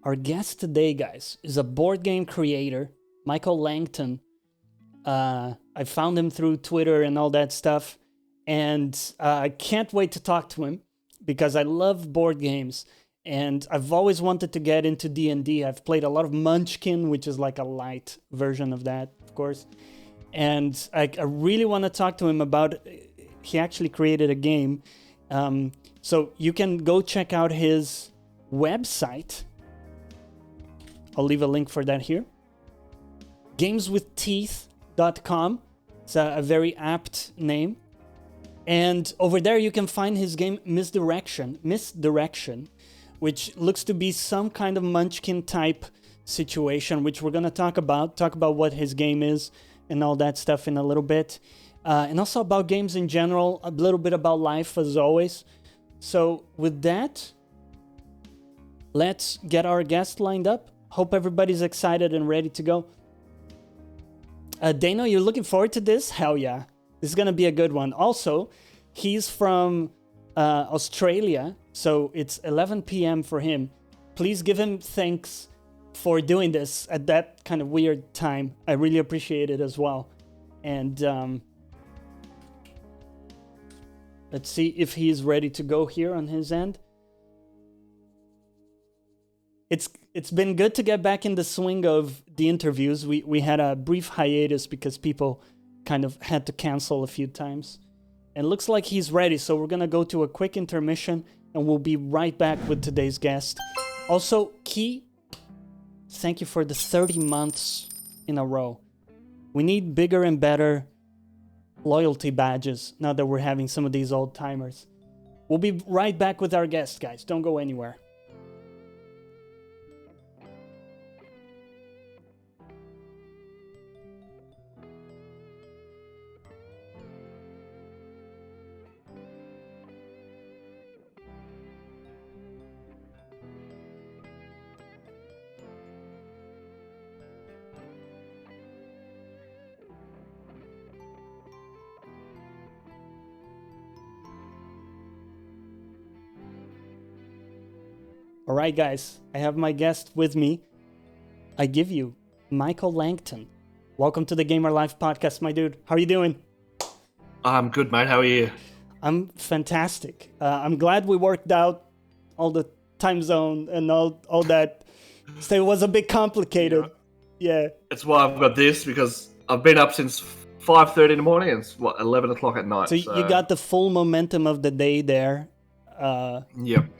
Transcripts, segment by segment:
Our guest today, guys, is a board game creator, Michael Langton. I found him through Twitter and all that stuff, and I can't wait to talk to him because I love board games, and I've always wanted to get into D&D. I've played a lot of Munchkin, which is like a light version of that, of course, and I really want to talk to him about. He actually created a game, so you can go check out his website. I'll leave a link for that here. Gameswithteeth.com. It's a very apt name. And over there you can find his game Misdirection, which looks to be some kind of Munchkin type situation, which we're going to talk about what his game is and all that stuff in a little bit. And also about games in general, a little bit about life as always. So with that, let's get our guest lined up. Hope everybody's excited and ready to go. Dano, you're looking forward to this? Hell yeah. This is going to be a good one. Also, he's from Australia, so it's 11 p.m. for him. Please give him thanks for doing this at that kind of weird time. I really appreciate it as well. And let's see if he's ready to go here on his end. It's been good to get back in the swing of the interviews. We had a brief hiatus because people kind of had to cancel a few times. And looks like he's ready, so we're going to go to a quick intermission and we'll be right back with today's guest. Also, Key, thank you for the 30 months in a row. We need bigger and better loyalty badges now that we're having some of these old timers. We'll be right back with our guest, guys. Don't go anywhere. All right, guys, I have my guest with me. I give you Michael Langton. Welcome to the Gamer Life podcast, my dude. How are you doing? I'm good, mate. How are you? I'm fantastic. I'm glad we worked out all the time zone and all that. So it was a bit complicated. Yeah. It's why I've got this, because I've been up since 5:30 in the morning and it's, 11 o'clock at night. So you got the full momentum of the day there.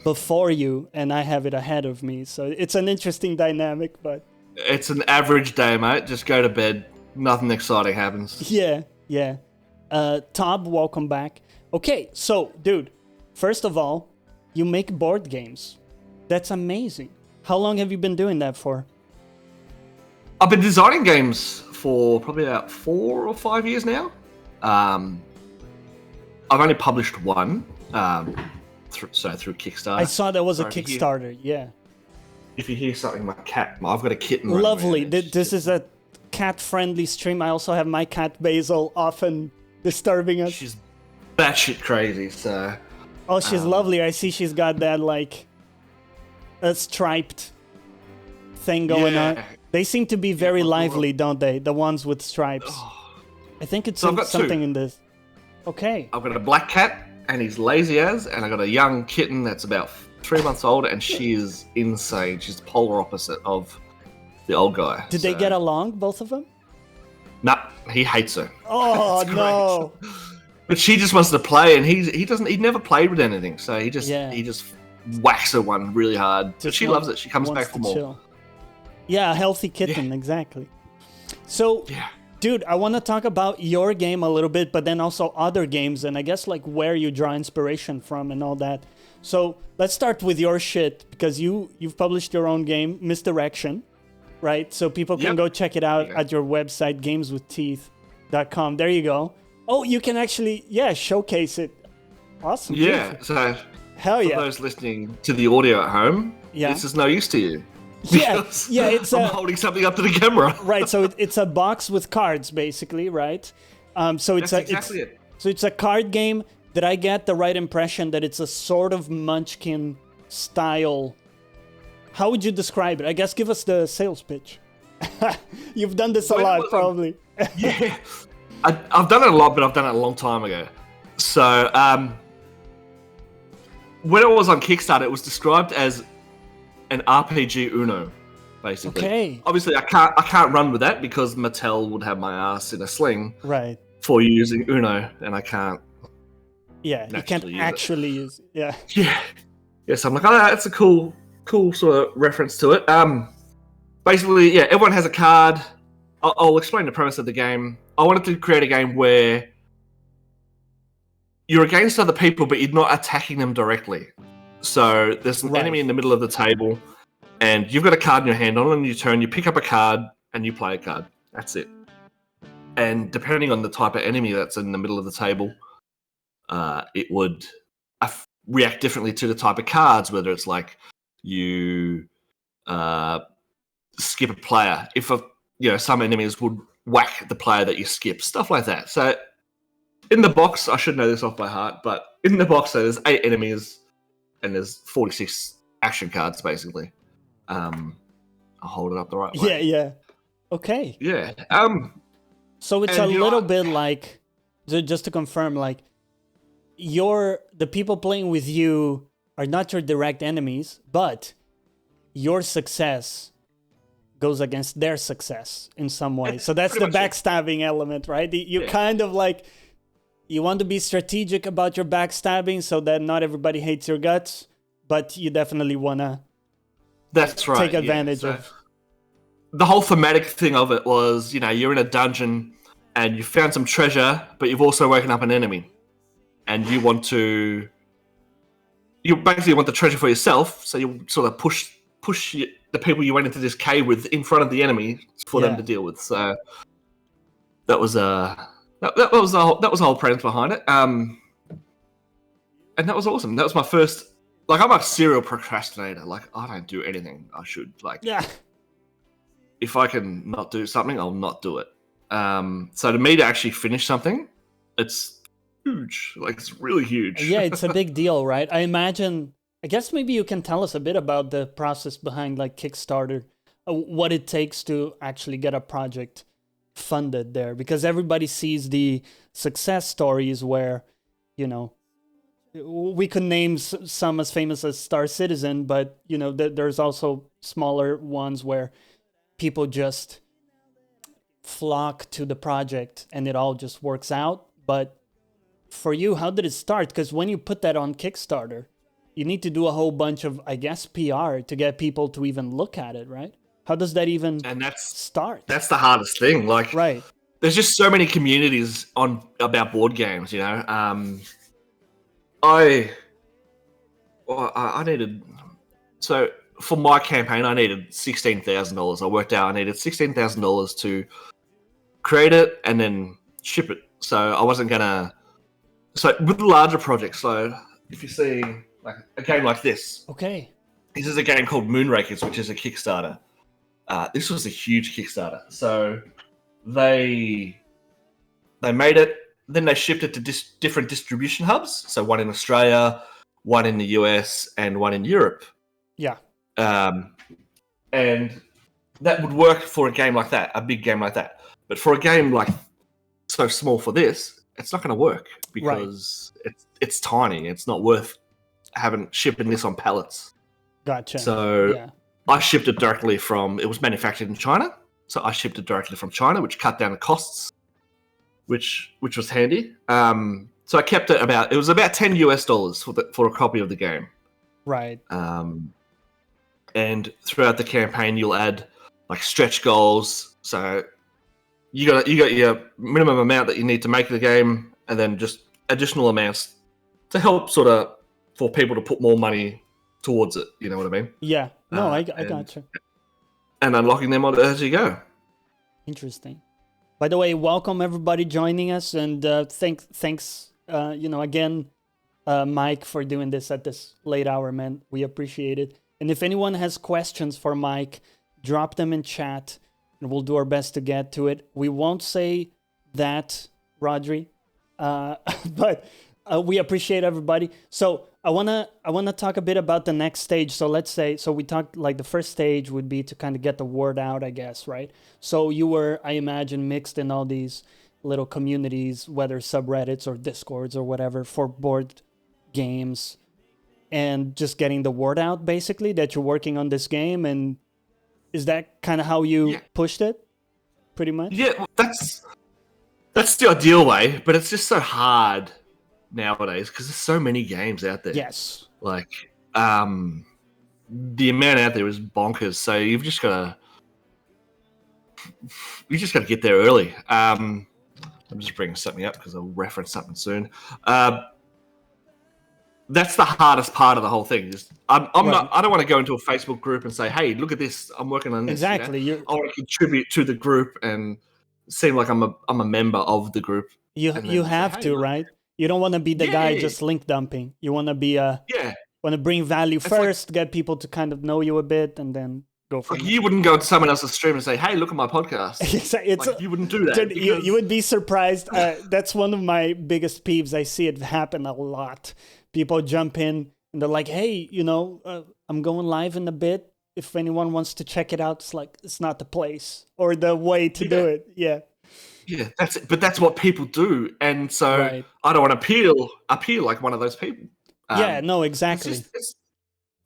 Before you, and I have it ahead of me, so it's an interesting dynamic. But it's an average day, mate. Just go to bed. Nothing exciting happens. Yeah. Tob, welcome back. Okay, so dude, first of all, you make board games. That's amazing. How long have you been doing that for? I've been designing games for probably about 4 or 5 years now. I've only published one. Through Kickstarter. I saw there was a Kickstarter, yeah. If you hear something, my cat, I've got a kitten. Lovely. This is a cat-friendly stream. I also have my cat Basil often disturbing us. She's batshit crazy, so... Oh, she's lovely. I see she's got that, like, a striped thing going on. They seem to be very lively, don't they? The ones with stripes. I think it's something in this. Okay. I've got a black cat, and he's lazy as, and I got a young kitten that's about 3 months old, and she is insane. She's the polar opposite of the old guy. Did they get along, both of them? Nah, he hates her. Oh no! But she just wants to play, and he never played with anything, so he just whacks her one really hard. But she loves it. She comes back for more. Chill. Yeah, a healthy kitten, exactly. So. Yeah. Dude, I want to talk about your game a little bit, but then also other games, and I guess like where you draw inspiration from and all that. So let's start with your shit, because you've published your own game, Misdirection, right? So people can go check it out at your website, gameswithteeth.com. There you go. Oh, you can actually, showcase it. Awesome. Yeah, beautiful. So hell yeah. For those listening to the audio at home, this is no use to you. It's I'm holding something up to the camera. Right, so it's a box with cards, basically, right? So it's a card game. Did I get the right impression that it's a sort of Munchkin style How would you describe it? I guess give us the sales pitch. You've done this a When it lot, was probably. Yeah, I've done it a lot, but I've done it a long time ago. So when it was on Kickstarter, it was described as an RPG Uno, basically. Okay. Obviously, I can't run with that because Mattel would have my ass in a sling Right. for using Uno, and I can't. Yeah, you can't Naturally use it. actually use. Yeah. Yeah. Yes, I'm like, oh, that's a cool sort of reference to it. Basically, yeah, everyone has a card. I'll explain the premise of the game. I wanted to create a game where you're against other people, but you're not attacking them directly. So there's an enemy in the middle of the table, and you've got a card in your hand. On your turn, you pick up a card and you play a card. That's it. And depending on the type of enemy that's in the middle of the table, it would react differently to the type of cards. Whether it's like you skip a player, if some enemies would whack the player that you skip, stuff like that. So in the box, I should know this off by heart, but in the box, so there's 8 enemies and there's 46 action cards, basically. I'll hold it up the right way. Yeah. Okay. Yeah. So it's a little bit like, just to confirm, like the people playing with you are not your direct enemies, but your success goes against their success in some way. So that's the backstabbing element, right? You kind of like, you want to be strategic about your backstabbing so that not everybody hates your guts, but you definitely want to take advantage of. The whole thematic thing of it was, you're in a dungeon and you found some treasure, but you've also woken up an enemy. And you basically want the treasure for yourself, so you sort of push the people you went into this cave with in front of the enemy for them to deal with. So that was that was the whole premise behind it. And that was awesome. That was my first. Like, I'm a serial procrastinator. Like, I don't do anything I should. Like, if I can not do something, I'll not do it. So to me to actually finish something, it's huge. Like, it's really huge. Yeah, it's a big deal, right? I guess maybe you can tell us a bit about the process behind like Kickstarter, what it takes to actually get a project funded there, because everybody sees the success stories where, we could name some as famous as Star Citizen, but there's also smaller ones where people just flock to the project and it all just works out. But for you, how did it start? Because when you put that on Kickstarter, you need to do a whole bunch of, I guess, PR to get people to even look at it, right? How does that even start? That's the hardest thing. Like, right. There's just so many communities about board games, I needed, so for my campaign, I needed $16,000. I worked out I needed $16,000 to create it and then ship it. So I wasn't gonna. So with larger projects, so if you see like a game like this, okay, this is a game called Moonrakers, which is a Kickstarter. This was a huge Kickstarter. So they made it. Then they shipped it to different distribution hubs. So one in Australia, one in the US, and one in Europe. Yeah. And that would work for a game like that, a big game like that. But for a game like so small for this, it's not going to work because it's tiny. It's not worth shipping this on pallets. Gotcha. So I shipped it directly it was manufactured in China. So I shipped it directly from China, which cut down the costs, which was handy. So I kept it it was about $10 for a copy of the game. Right. And throughout the campaign, you'll add like stretch goals. So you got your minimum amount that you need to make the game, and then just additional amounts to help sort of for people to put more money towards it. You know what I mean? Yeah. No, I gotcha. And unlocking them as you go. Interesting. By the way, welcome everybody joining us, and thanks, again, Mike, for doing this at this late hour, man. We appreciate it. And if anyone has questions for Mike, drop them in chat, and we'll do our best to get to it. We won't say that, Rodri, but we appreciate everybody. So I wanna talk a bit about the next stage. So let's say, so we talked like the first stage would be to kind of get the word out, I guess, right? So you were, I imagine, mixed in all these little communities, whether subreddits or discords or whatever, for board games, and just getting the word out basically that you're working on this game. And is that kind of how you pushed it, pretty much? Yeah, well, that's the ideal way, but it's just so hard nowadays because there's so many games out there. Yes. Like, the amount out there is bonkers. So you've just got to get there early. I'm just bringing something up because I'll reference something soon. That's the hardest part of the whole thing. I don't want to go into a Facebook group and say, "Hey, look at this! I'm working on this." Exactly. You know? I want to contribute to the group and seem like I'm a member of the group. You have to, right? You don't want to be the guy just link dumping. You want to be want to bring value first, get people to kind of know you a bit, and then go from there. You wouldn't go to someone else's stream and say, "Hey, look at my podcast." You wouldn't do that. Dude, you would be surprised. That's one of my biggest peeves. I see it happen a lot. People jump in and they're like, "Hey, I'm going live in a bit. If anyone wants to check it out," it's like, it's not the place or the way to do it. Yeah. Yeah, that's it. But that's what people do, and so I don't want to appeal like one of those people. No, exactly.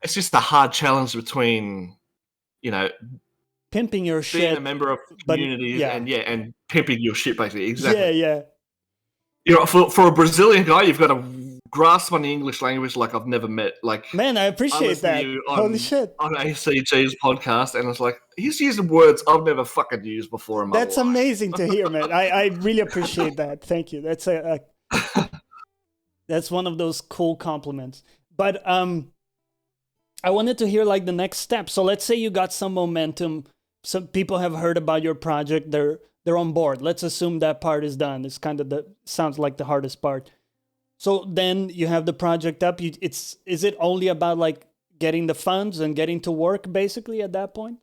It's just a hard challenge between, pimping your being shit, a member of communities and pimping your shit, basically. Exactly. Yeah. For a Brazilian guy, you've got to grasp on the English language like I've never met. Like, man, I appreciate that. Holy shit! On ACG's podcast, and it's like he's using words I've never fucking used before in my life. That's amazing to hear, man. I really appreciate that. Thank you. That's that's one of those cool compliments. But I wanted to hear like the next step. So let's say you got some momentum. Some people have heard about your project. They're on board. Let's assume that part is done. It's kind of sounds like the hardest part. So then you have the project up. Is it only about like getting the funds and getting to work basically at that point?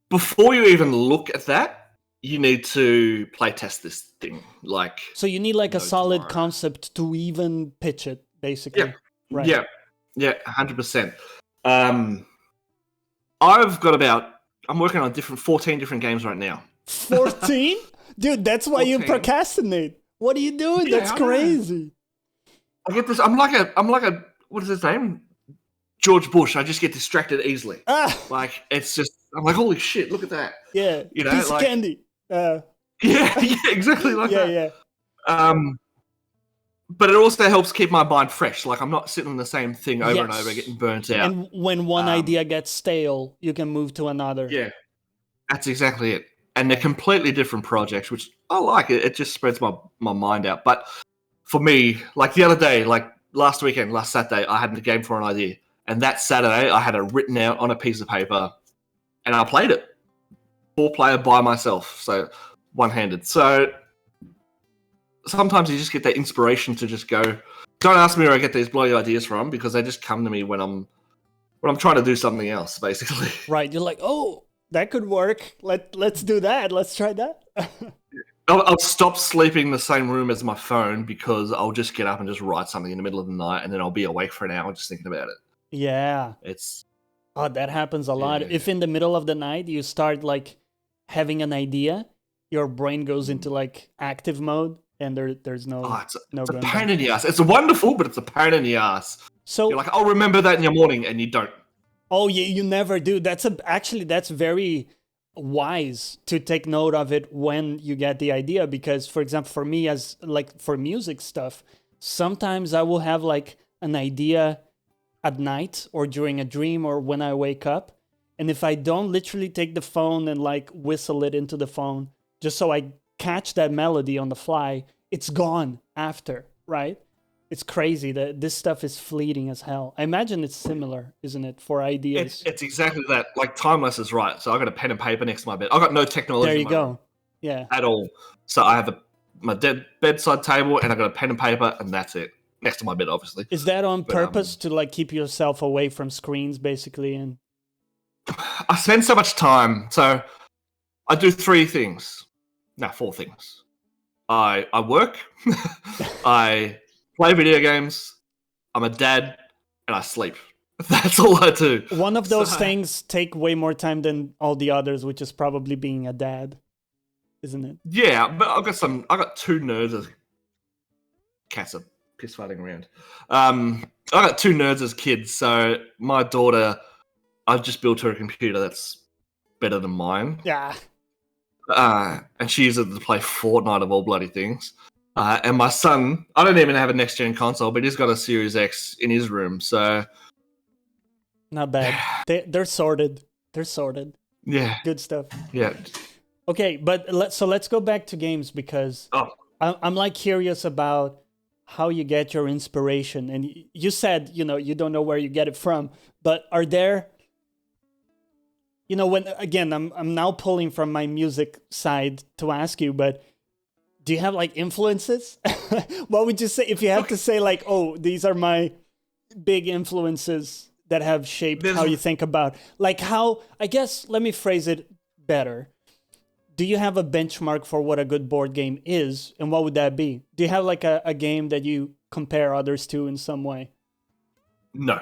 Before you even look at that, you need to play test this thing. Like, so you need like a solid concept to even pitch it, basically. Yeah. Right. Yeah, 100%. I'm working on 14 different games right now. 14? Dude, that's why 14. You procrastinate. What are you doing? That's crazy. I get this. I'm like a what is his name? George Bush. I just get distracted easily. Like, it's just, I'm like, holy shit, look at that. Yeah. Piece of candy. Yeah, exactly like that. Yeah. But it also helps keep my mind fresh. Like, I'm not sitting on the same thing over and over, getting burnt out. And when one idea gets stale, you can move to another. Yeah, that's exactly it. And they're completely different projects, which I like. It just spreads my mind out. But for me, like the other day, like last Saturday, I had a game for an idea. And that Saturday, I had it written out on a piece of paper, and I played it. 4-player by myself, so one-handed. So sometimes you just get that inspiration to just go. Don't ask me where I get these bloody ideas from, because they just come to me when I'm trying to do something else, basically. Right, you're like, oh, that could work. Let's do that. Let's try that. I'll stop sleeping in the same room as my phone, because I'll just get up and just write something in the middle of the night, and then I'll be awake for an hour just thinking about it. Yeah. That happens a lot. Yeah. If in the middle of the night you start like having an idea, your brain goes into like active mode, and there's no it's a pain in the ass. It's wonderful, but it's a pain in the ass. So you're like, I'll remember that in the morning, and you don't. Oh yeah, you never do. That's very wise to take note of it when you get the idea, because for example, for me, as like for music stuff, sometimes I will have like an idea at night or during a dream or when I wake up, and if I don't literally take the phone and like whistle it into the phone just so I catch that melody on the fly, it's gone after, right? It's crazy that this stuff is fleeting as hell. I imagine it's similar, isn't it, for ideas? It's exactly that. Like, timeless is right. So I got a pen and paper next to my bed. I got no technology. There you go. Yeah. At all. So I have my bedside table, and I got a pen and paper, and that's it. Next to my bed, obviously. Is that on purpose to like keep yourself away from screens, basically? And I spend so much time. So I do 4 things. I work. I play video games. I'm a dad, and I sleep. That's all I do. One of those things take way more time than all the others, which is probably being a dad, isn't it? Yeah, but I got two nerds as cats are piss fighting around. I got two nerds as kids, so my daughter, I've just built her a computer that's better than mine. Yeah. And she uses it to play Fortnite of all bloody things. And my son, I don't even have a next gen console, but he's got a Series X in his room, so not bad. They're sorted. They're sorted. Yeah. Good stuff. Yeah. Okay, but let's go back to games because I'm like curious about how you get your inspiration. And you said, you don't know where you get it from, but are there, when, again, I'm now pulling from my music side to ask you, but do you have like influences? What would you say if you have to say like, oh, these are my big influences that have shaped how you think about, like how, I guess, let me phrase it better. Do you have a benchmark for what a good board game is, and what would that be? Do you have like a game that you compare others to in some way? No,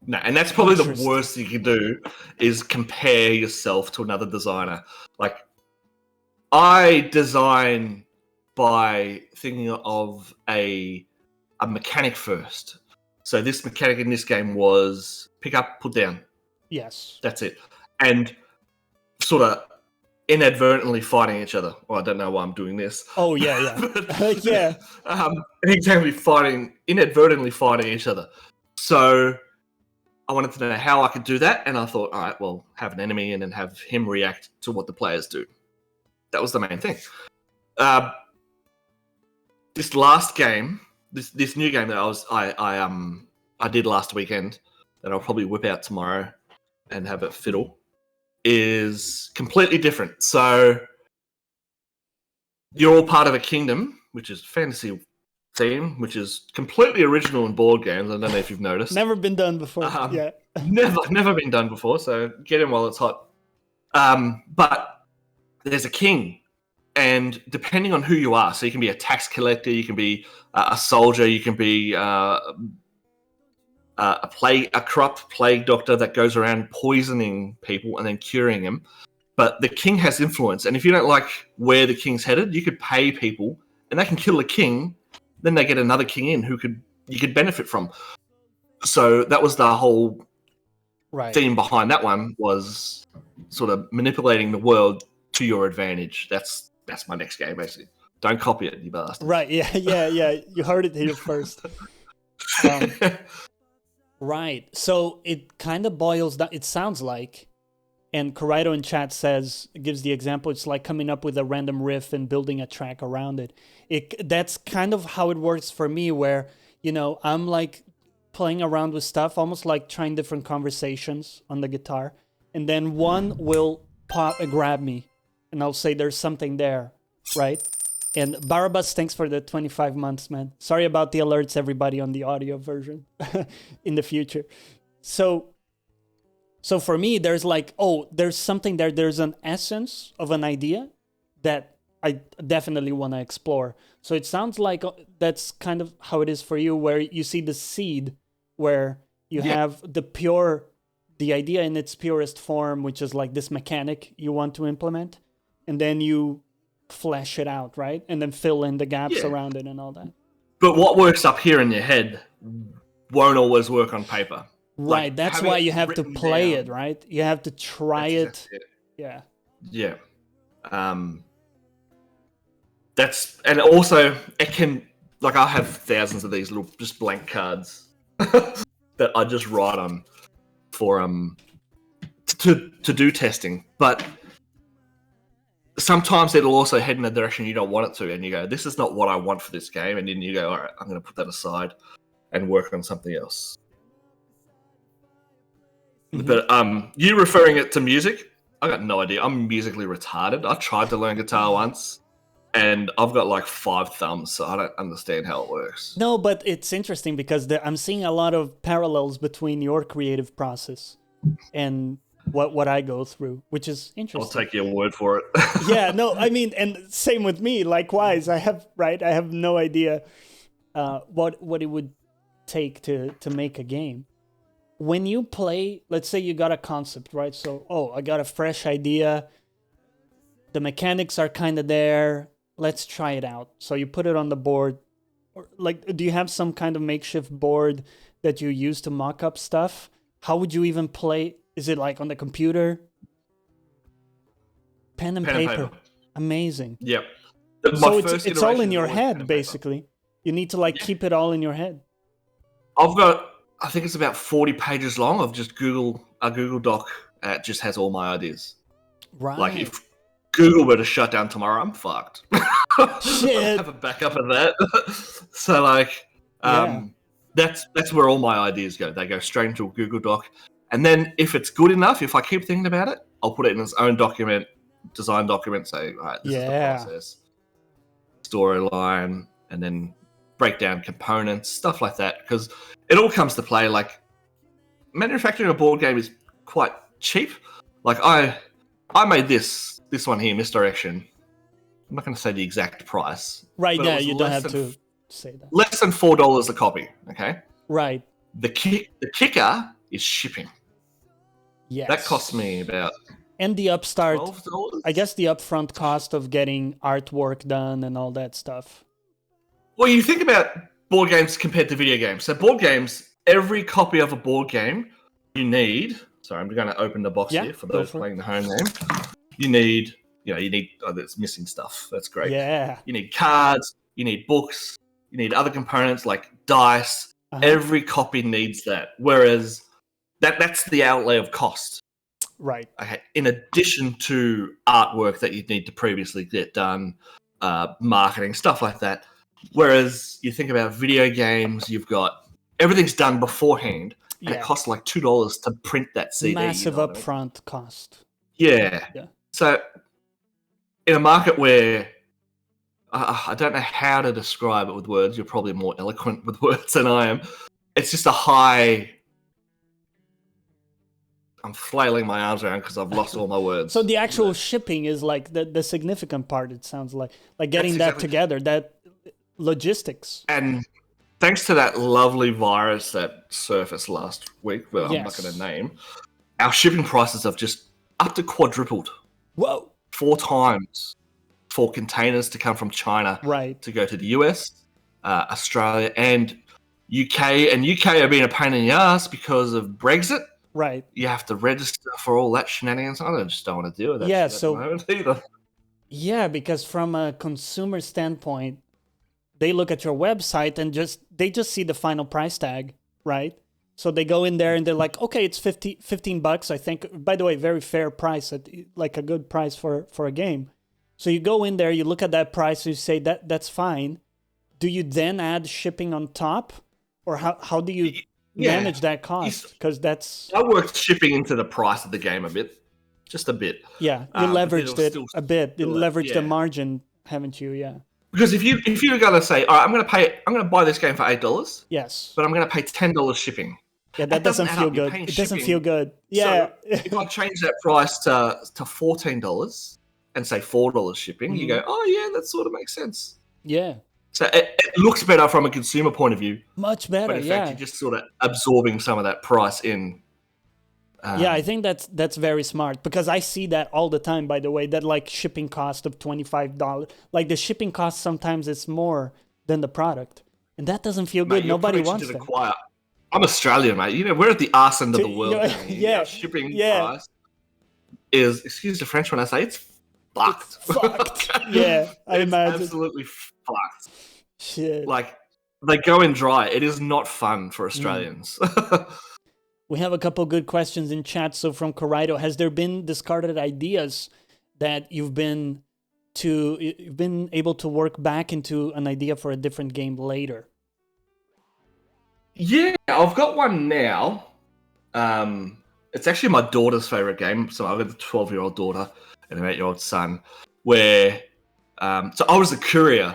and that's probably the worst you can do is compare yourself to another designer. Like, I design by thinking of a mechanic first. So this mechanic in this game was pick up, put down. Yes. That's it. And sort of inadvertently fighting each other. Well, I don't know why I'm doing this. Oh, yeah. But, yeah. Inadvertently fighting each other. So I wanted to know how I could do that. And I thought, all right, well, have an enemy and then have him react to what the players do. That was the main thing. This last game, this new game that I did last weekend, that I'll probably whip out tomorrow and have it fiddle, is completely different. So you're all part of a kingdom, which is fantasy theme, which is completely original in board games. I don't know if you've noticed. Never been done before. Yeah. Never been done before. So get in while it's hot. But there's a king, and depending on who you are, so you can be a tax collector, you can be a soldier, you can be a corrupt plague doctor that goes around poisoning people and then curing them. But the king has influence, and if you don't like where the king's headed, you could pay people, and they can kill the king. Then they get another king in who you could benefit from. So that was the whole theme behind that one, was sort of manipulating the world to your advantage. That's my next game, basically. Don't copy it, you bastard. Right? Yeah. You heard it here first. Right. So it kind of boils down. It sounds like, and Corrido in chat gives the example. It's like coming up with a random riff and building a track around it. That's kind of how it works for me, where, I'm like playing around with stuff, almost like trying different conversations on the guitar. And then one will grab me and I'll say there's something there. Right. And Barabbas, thanks for the 25 months, man. Sorry about the alerts, everybody, on the audio version in the future. So for me, there's like, there's something there. There's an essence of an idea that I definitely want to explore. So it sounds like that's kind of how it is for you, where you see the seed, where you have the idea in its purest form, which is like this mechanic you want to implement. And then you flesh it out, right? And then fill in the gaps around it and all that. But what works up here in your head won't always work on paper. Right, like, that's why you have to play it, right? You have to try it. Yeah. Yeah. And also it can, like, I have thousands of these little just blank cards that I just write on for to do testing. But sometimes it'll also head in a direction you don't want it to, and you go, this is not what I want for this game, and then you go, all right, I'm going to put that aside and work on something else. Mm-hmm. But you referring it to music, I got no idea. I'm musically retarded. I tried to learn guitar once, and I've got like 5 thumbs, so I don't understand how it works. No, but it's interesting because I'm seeing a lot of parallels between your creative process and what I go through, which is interesting. I'll take your word for it. Yeah, no, I mean, and same with me. Likewise, I have no idea what it would take to make a game. When you play, let's say you got a concept, right? So, I got a fresh idea. The mechanics are kind of there. Let's try it out. So you put it on the board. Or, like, do you have some kind of makeshift board that you use to mock up stuff? How would you even play? Is it like on the computer? Pen and paper. Amazing. Yep. So it's all in your head, basically. You need to like keep it all in your head. I've got, I think it's about 40 pages long of just a Google Doc that just has all my ideas. Right. Like if Google were to shut down tomorrow, I'm fucked. Shit. I have a backup of that. So like, that's where all my ideas go. They go straight into a Google Doc. And then if it's good enough, if I keep thinking about it, I'll put it in its own document, design document, say, all right, this is the process, storyline, and then break down components, stuff like that. Because it all comes to play. Like, manufacturing a board game is quite cheap. Like, I made this one here, Misdirection. I'm not going to say the exact price. Right now, you don't have to say that. Less than $4 a copy, okay? Right. The kicker is shipping. Yes. That cost me about and the upstart, $12? I guess the upfront cost of getting artwork done and all that stuff. Well, you think about board games compared to video games. So board games, every copy of a board game you need. Sorry, I'm going to open the box here for those playing the home game. You need, oh, that's missing stuff. That's great. Yeah. You need cards. You need books. You need other components like dice. Every copy needs that. Whereas that's the outlay of cost. Right. Okay. In addition to artwork that you'd need to previously get done, marketing, stuff like that. Whereas you think about video games, you've got everything's done beforehand, and it costs like $2 to print that CD. Massive upfront cost. Yeah. So in a market where I don't know how to describe it with words, you're probably more eloquent with words than I am. It's just a high. I'm flailing my arms around because I've lost all my words. So the actual shipping is like the significant part. It sounds like getting that together, that logistics. And thanks to that lovely virus that surfaced last week, but I'm not going to name, our shipping prices have just up to quadrupled. Whoa! 4 times for containers to come from China to go to the US, Australia, and UK. And UK have been a pain in the ass because of Brexit. Right. You have to register for all that shenanigans. I just don't want to deal with that shit at the moment either. Yeah, because from a consumer standpoint, they look at your website and they just see the final price tag, right? So they go in there and they're like, okay, it's $15, I think. By the way, very fair price, like a good price for a game. So you go in there, you look at that price, you say that's fine. Do you then add shipping on top? Or how do you manage that cost? Because I worked shipping into the price of the game a bit. Just a bit. Yeah, you leveraged it a bit. You leveraged the margin, haven't you? Yeah. Because if you're gonna say, all right, I'm gonna buy this game for $8. Yes. But I'm gonna pay $10 shipping. Yeah, that doesn't feel good. It doesn't feel good. Yeah. So if I change that price to $14 and say $4 shipping, you go, oh yeah, that sort of makes sense. Yeah. So it looks better from a consumer point of view. Much better. But in fact, you're just sort of absorbing some of that price in. Yeah, I think that's very smart because I see that all the time, by the way, that like shipping cost of $25. Like the shipping cost sometimes it's more than the product. And that doesn't feel good. Nobody wants that. I'm Australian, mate. We're at the arse end of the world. Yeah. Shipping price is, excuse the French when I say it's fucked. It's fucked. Yeah, I imagine. Absolutely fucked. Shit. Like, they go in dry. It is not fun for Australians. We have a couple good questions in chat. So from Corrido, has there been discarded ideas that you've been able to work back into an idea for a different game later? Yeah, I've got one now. It's actually my daughter's favorite game. So I've got a 12-year-old daughter and an 8-year-old son. Where, so I was a courier,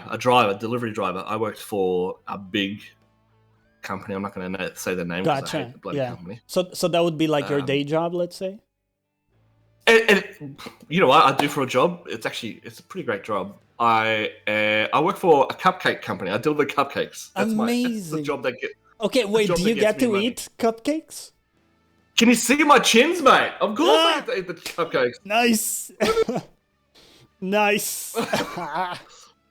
delivery driver. I worked for a big company. I'm not going to say the name. Gotcha. I hate the bloody company. So that would be like your day job, let's say. And you know what I do for a job? It's a pretty great job. I work for a cupcake company. I deliver cupcakes. That's amazing. That's the job Okay, wait, job do that you gets get me to money. eat cupcakes? Can you see my chins, mate? Of course I Ah! get to eat the cupcakes. Nice. Nice. I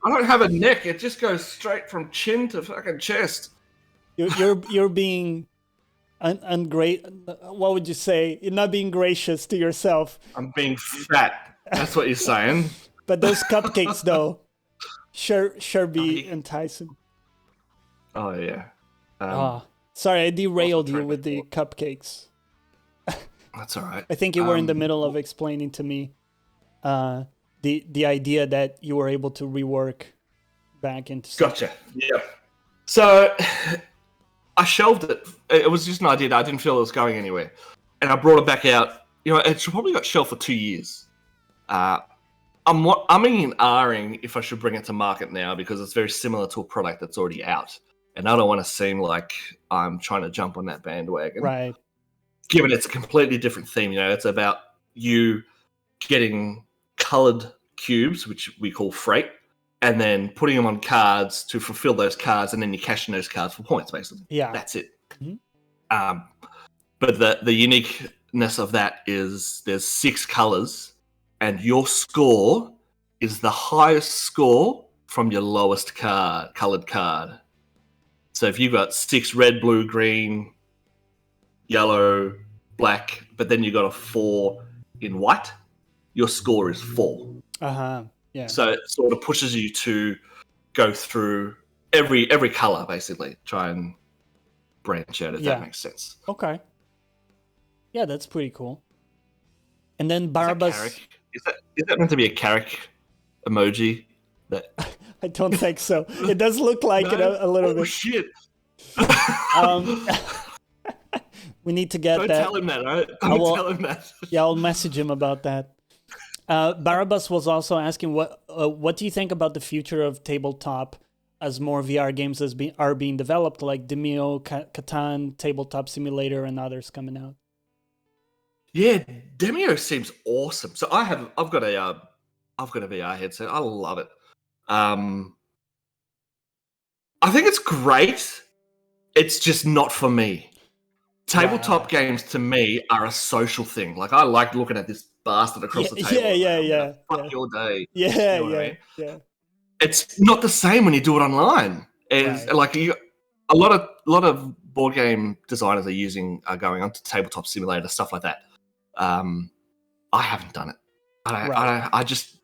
don't have a neck. It just goes straight from chin to fucking chest. You're being ungreat. What would you say? You're not being gracious to yourself. I'm being fat. That's what you're saying. But those cupcakes, though, sure be you- enticing. Oh, yeah. Sorry, I derailed you tried with the before. cupcakes. That's all right. I think you were in the middle of explaining to me the idea that you were able to rework back into stuff. Gotcha. Yeah. So I shelved it. It was just an idea that I didn't feel it was going anywhere. And I brought it back out. You know, it's probably got shelved for 2 years. I'm in R-ing if I should bring it to market now because it's very similar to a product that's already out. And I don't want to seem like I'm trying to jump on that bandwagon. Right. Given it's a completely different theme, you know, it's about you getting colored cubes, which we call freight, and then putting them on cards to fulfill those cards, and then you cash in those cards for points, basically. Yeah. That's it. Mm-hmm. But the uniqueness of that is there's 6 colors, and your score is the highest score from your lowest colored card. So if you've got 6 red, blue, green, yellow, black, but then you got a 4 in white, your score is 4. Yeah. So it sort of pushes you to go through every color, basically. Try and branch out, if that makes sense. Okay. Yeah, that's pretty cool. And then Barabbas. Is that meant to be a Carrick emoji? That I don't think so. It does look like it a little bit. Shit. We need to get Don't that. tell him that, right? Don't tell him that. Yeah, I'll message him about that. Barabbas was also asking what do you think about the future of tabletop as more VR games are being developed, like Demio, Catan, Tabletop Simulator, and others coming out. Yeah, Demio seems awesome. So I've got a VR headset. I love it. I think it's great. It's just not for me. Tabletop games to me are a social thing. Like I like looking at this bastard across the table. Yeah. Fuck your day. Yeah, you know I mean? yeah. It's not the same when you do it online. It's like a lot of board game designers are going onto Tabletop Simulator, stuff like that. I haven't done it. I just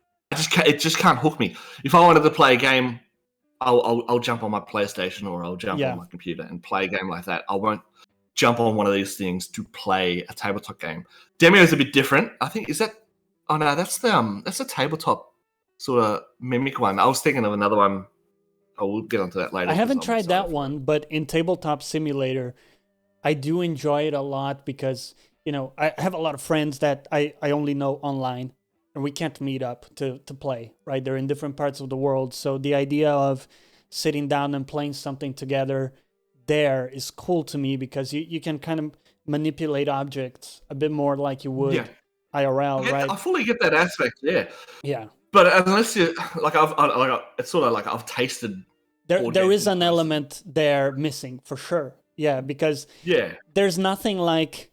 can't, it just can't hook me. If I wanted to play a game, I'll jump on my PlayStation or I'll jump on my computer and play a game like that. I won't jump on one of these things to play a tabletop game. Demio is a bit different. I think that's the tabletop sort of mimic one. I was thinking of another one. I will get onto that later. I haven't tried that one, but in Tabletop Simulator, I do enjoy it a lot because, you know, I have a lot of friends that I only know online and we can't meet up to play, right? They're in different parts of the world. So the idea of sitting down and playing something together there is cool to me because you can kind of manipulate objects a bit more like you would IRL, right? I fully get that aspect, Yeah. But unless you it's sort of like I've tasted. There is an element there missing for sure. Yeah, because there's nothing like,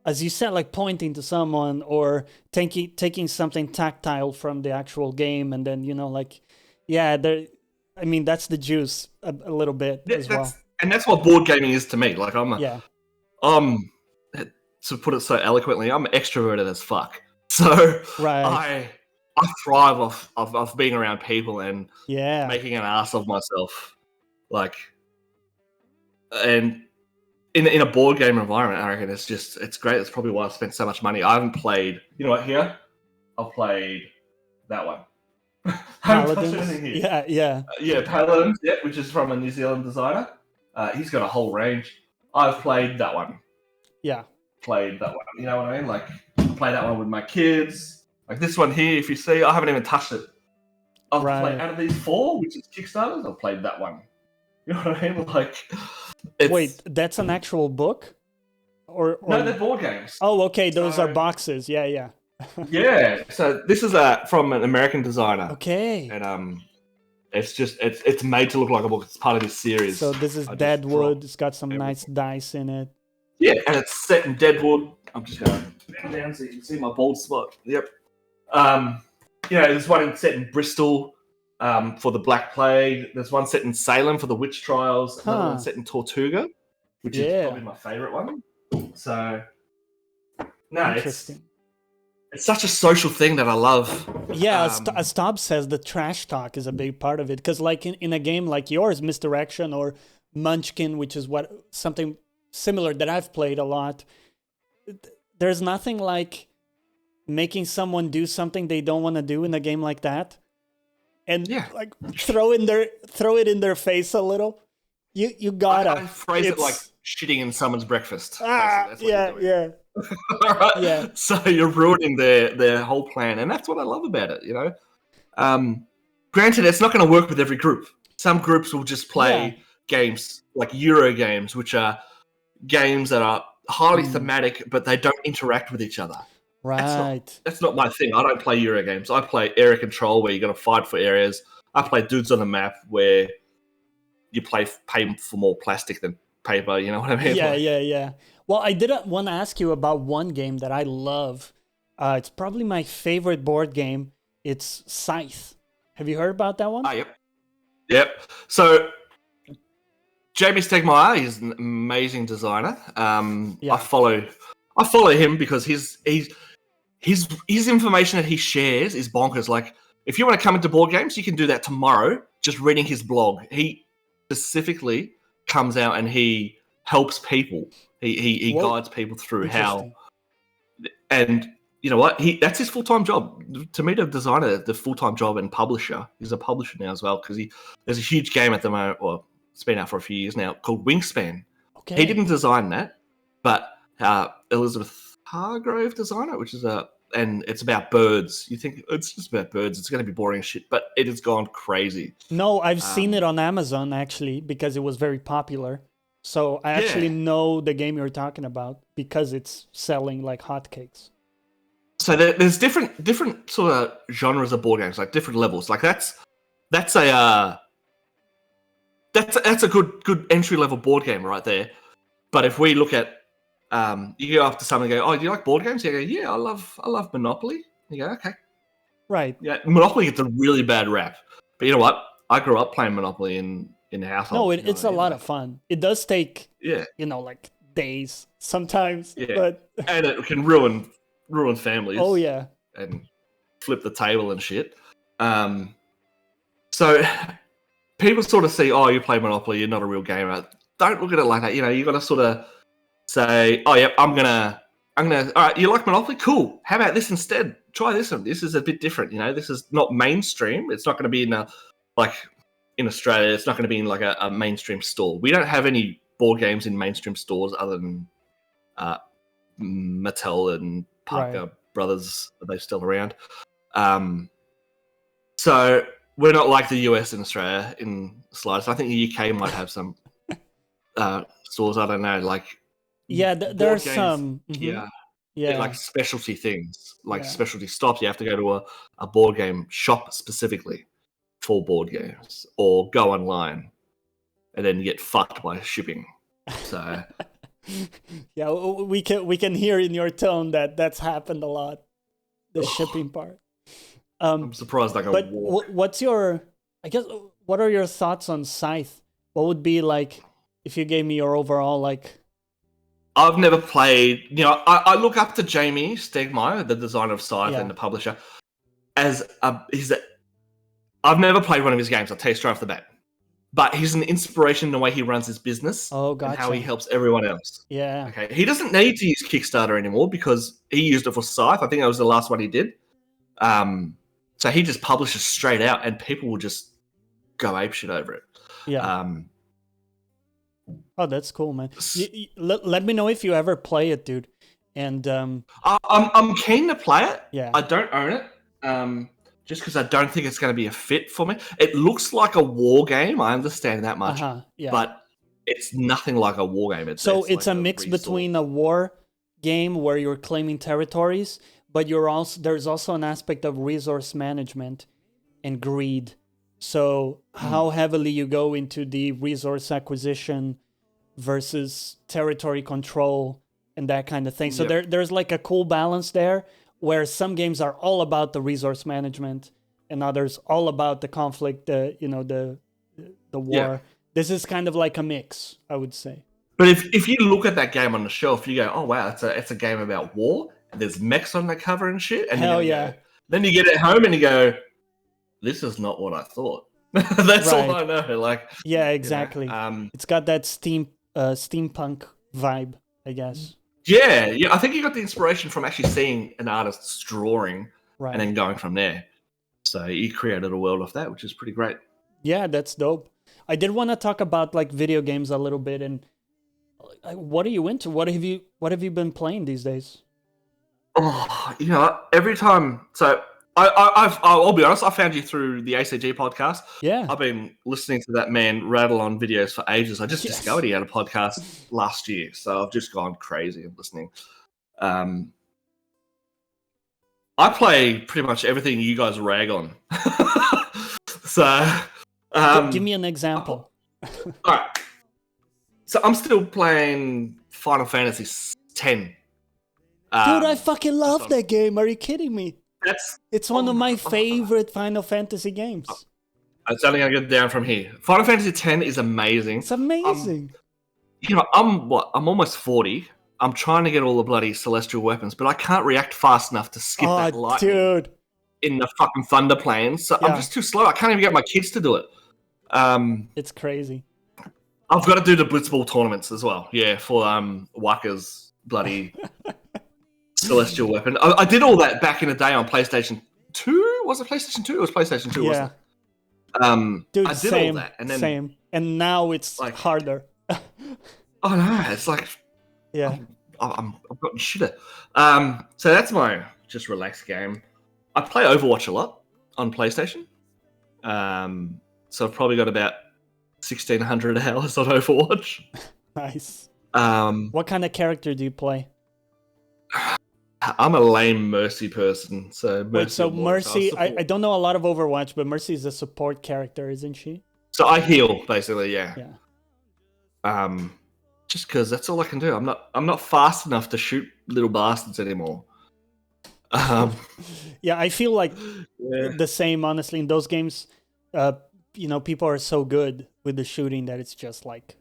as you said, like pointing to someone or taking something tactile from the actual game and then, you know, like, I mean, that's the juice a little bit as well. And that's what board gaming is to me. Like to put it so eloquently, I'm extroverted as fuck. So I thrive off being around people and making an ass of myself. Like, and in a board game environment, I reckon it's great. That's probably why I've spent so much money. I haven't played, you know what, here? I've played that one. Paladins? Yeah, Paladins, which is from a New Zealand designer. He's got a whole range. I've played that one. Yeah. Played that one. You know what I mean? Like, play that one with my kids. Like this one here, if you see, I haven't even touched it. I've played out of these 4, which is Kickstarters, I've played that one. You know what I mean? Like, wait, that's an actual book? Or no, they're board games. Oh, okay, those are boxes. Yeah. Yeah. So this is from an American designer. Okay. And it's made to look like a book. It's part of this series. So this is I just Deadwood. dropped It's got some nice everything. dice in it. Yeah, and it's set in Deadwood. I'm just going to bend down so you can see my bald spot. Yep. There's one set in Bristol for the Black Plague. There's one set in Salem for the witch trials. Another one set in Tortuga, which is probably my favorite one. So, no, it's such a social thing that I love. Yeah, as Tob says, the trash talk is a big part of it. Because like in a game like yours, Misdirection or Munchkin, which is something similar that I've played a lot, there's nothing like making someone do something they don't want to do in a game like that, and like throw it in their face a little. You gotta. I phrase it like shitting in someoran's breakfast. That's yeah. Right? Yeah. So you're ruining their whole plan, and that's what I love about it. Granted, it's not going to work with every group. Some groups will just play games like Euro games, which are games that are highly thematic, but they don't interact with each other. Right. That's not my thing. I don't play Euro games. I play area control where you're going to fight for areas. I play Dudes on the Map where you pay for more plastic than paper. You know what I mean? Yeah. Well, I did want to ask you about one game that I love. It's probably my favorite board game. It's Scythe. Have you heard about that one? Yep. So Jamie Stegmaier is an amazing designer. I follow him because his information that he shares is bonkers. Like, if you want to come into board games, you can do that tomorrow. Just reading his blog, he specifically comes out and he helps people. He guides people through how. And you know what? That's his full-time job. To me, the designer, the full-time job and publisher. He's a publisher now as well because there's a huge game at the moment. Well, it's been out for a few years now called Wingspan. Okay. He didn't design that, but Elizabeth Hargrove designed it, which is and it's about birds. You think it's just about birds. It's going to be boring as shit, but it has gone crazy. No, I've seen it on Amazon actually because it was very popular. So I actually know the game you're talking about because it's selling like hotcakes. So there's different sort of genres of board games, like different levels. Like that's a good entry level board game right there. But if we look at you go up to someone and go, "Oh, do you like board games?" You go, "Yeah, I love Monopoly." You go, "Okay." Right. Yeah, Monopoly gets a really bad rap. But you know what? I grew up playing Monopoly in the household. No, it's a lot of fun. It does take like days sometimes. Yeah. But and it can ruin families. Oh yeah. And flip the table and shit. So people sort of see, "Oh, you play Monopoly, you're not a real gamer." Don't look at it like that. You got to sort of say, "Oh, yeah, I'm gonna. All right, you like Monopoly? Cool. How about this instead? Try this one. This is a bit different. This is not mainstream. It's not going to be in Australia. It's not going to be in like a mainstream store. We don't have any board games in mainstream stores other than Mattel and Parker Brothers. Are they still around? So we're not like the US and Australia in slightest. I think the UK might have some stores. I don't know, like there are some. Mm-hmm. Yeah, like specialty things, like specialty stops. You have to go to a board game shop specifically for board games, or go online, and then you get fucked by shipping. So yeah, we can hear in your tone that that's happened a lot. The shipping part. I'm surprised I got. What's your? I guess what are your thoughts on Scythe? What would be like if you gave me your overall like? I've never played. I look up to Jamie Stegmaier, the designer of Scythe and the publisher, I've never played one of his games. I'll tell you straight off the bat. But he's an inspiration in the way he runs his business and how he helps everyone else. Yeah. Okay. He doesn't need to use Kickstarter anymore because he used it for Scythe. I think that was the last one he did. So he just publishes straight out, and people will just go apeshit over it. Yeah. Oh, that's cool, man. Let me know if you ever play it, dude. And I'm keen to play it. Yeah. I don't own it. Just because I don't think it's going to be a fit for me. It looks like a war game. I understand that much. But it's nothing like a war game. It's like a mix between a war game where you're claiming territories, but there's also an aspect of resource management and greed. So how heavily you go into the resource acquisition versus territory control and that kind of thing. So there's like a cool balance there where some games are all about the resource management and others all about the conflict, the war. Yeah. This is kind of like a mix, I would say. But if you look at that game on the shelf, you go, oh wow, it's a game about war. And there's mechs on the cover and shit. And Hell yeah. Then you get it home and you go, this is not what I thought. That's all I know. Like, yeah, exactly. It's got that steampunk vibe, I guess. Yeah. I think you got the inspiration from actually seeing an artist's drawing and then going from there. So you created a world of that, which is pretty great. Yeah, that's dope. I did want to talk about like video games a little bit, and what are you into? What have you been playing these days? Oh, every time. So I'll be honest. I found you through the ACG podcast. Yeah, I've been listening to that man rattle on videos for ages. I just discovered he had a podcast last year, so I've just gone crazy and listening. I play pretty much everything you guys rag on. So, give me an example. All right. So I'm still playing Final Fantasy X. Dude, I fucking love that game. Are you kidding me? It's one of my favorite Final Fantasy games. It's only going to get down from here. Final Fantasy X is amazing. It's amazing. I'm almost 40. I'm trying to get all the bloody celestial weapons, but I can't react fast enough to skip that lightning in the fucking thunder plains. So I'm just too slow. I can't even get my kids to do it. It's crazy. I've got to do the blitzball tournaments as well. Yeah, for Waka's bloody celestial weapon. I did all that back in the day on PlayStation 2. Was it PlayStation 2? It was PlayStation 2, wasn't it? Dude, I did all that. And then, same. And now it's like harder. Oh no, it's like... Yeah. I've gotten shitter. So that's my just relaxed game. I play Overwatch a lot on PlayStation. So I've probably got about 1,600 hours on Overwatch. Nice. What kind of character do you play? I'm a lame Mercy person. So Mercy, I don't know a lot of Overwatch, but Mercy is a support character, isn't she? So I heal, basically, yeah. Yeah. Just because that's all I can do. I'm not fast enough to shoot little bastards anymore. Yeah, I feel like the same, honestly. In those games, people are so good with the shooting that it's just like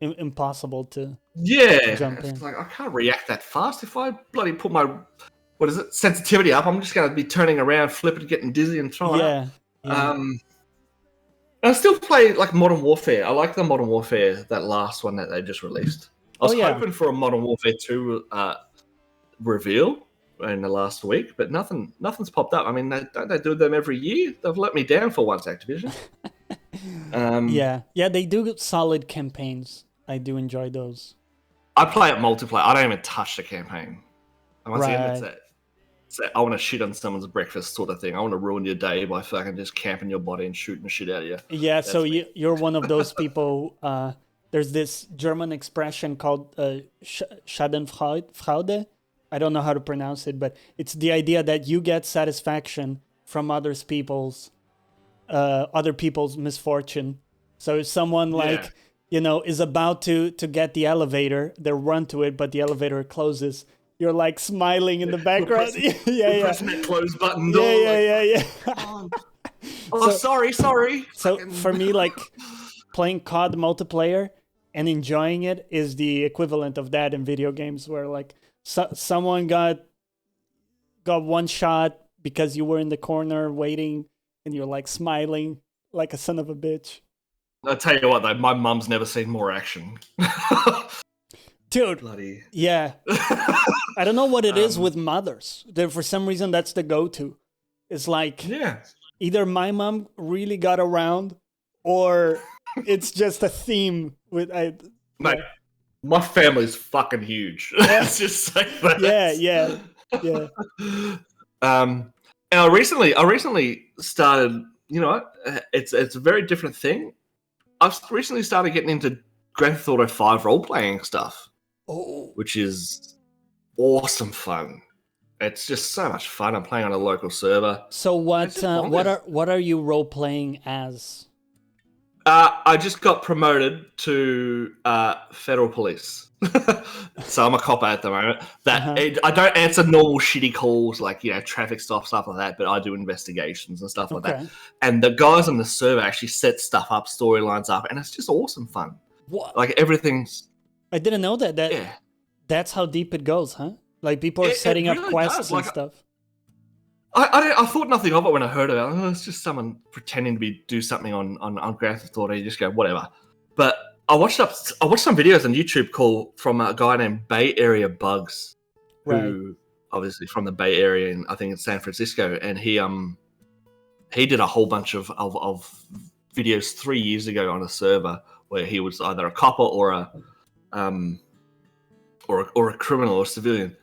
impossible to jump in. Like I can't react that fast. If I bloody put my sensitivity up, I'm just going to be turning around, flipping, getting dizzy, and throwing up. I still play like Modern Warfare. I like the Modern Warfare, that last one that they just released. I was hoping for a Modern Warfare 2 reveal in the last week, but nothing's popped up. I mean, don't they do them every year? They've let me down for once, Activision. Yeah, they do solid campaigns. I do enjoy those. I play it multiplayer. I don't even touch the campaign. And once again, it's I want to shit on someone's breakfast sort of thing. I want to ruin your day by fucking just camping your body and shooting the shit out of you. Yeah, that's so you're one of those people. There's this German expression called Schadenfreude. I don't know how to pronounce it, but it's the idea that you get satisfaction from other people's misfortune. So if someone is about to get the elevator, they run to it, but the elevator closes. You're like smiling in the background. Pressing that close button. Yeah. Sorry. So for me, like playing COD multiplayer and enjoying it is the equivalent of that in video games, where like someone got one shot because you were in the corner waiting, and you're like smiling like a son of a bitch. I'll tell you what, though, my mum's never seen more action. Dude, bloody. Yeah. I don't know what it is with mothers. For some reason, that's the go-to. It's like either my mom really got around, or it's just a theme with. Mate, my family's fucking huge. Let's just say that. Yeah. And I recently started. You know what? It's a very different thing. I've recently started getting into Grand Theft Auto 5 role-playing stuff, which is awesome fun. It's just so much fun. I'm playing on a local server. So It's just bonkers. what are you role playing as? I just got promoted to federal police, so I'm a copper at the moment. Uh-huh. I don't answer normal shitty calls like traffic stops, stuff like that, but I do investigations and stuff like that. Okay. And the guys on the server actually set stuff up, storylines up, and it's just awesome fun. What? Like everything's I didn't know that. yeah. That's how deep it goes, huh? Like people are setting up really quests does. and Like stuff. I thought nothing of it when I heard about it. Oh, it's just someone pretending to do something on Grand Theft Auto. You just go whatever. But I watched some videos on YouTube from a guy named Bay Area Bugs, Right. who obviously from the Bay Area, and I think in San Francisco, and he did a whole bunch of videos 3 years ago on a server where he was either a copper or a criminal or a civilian.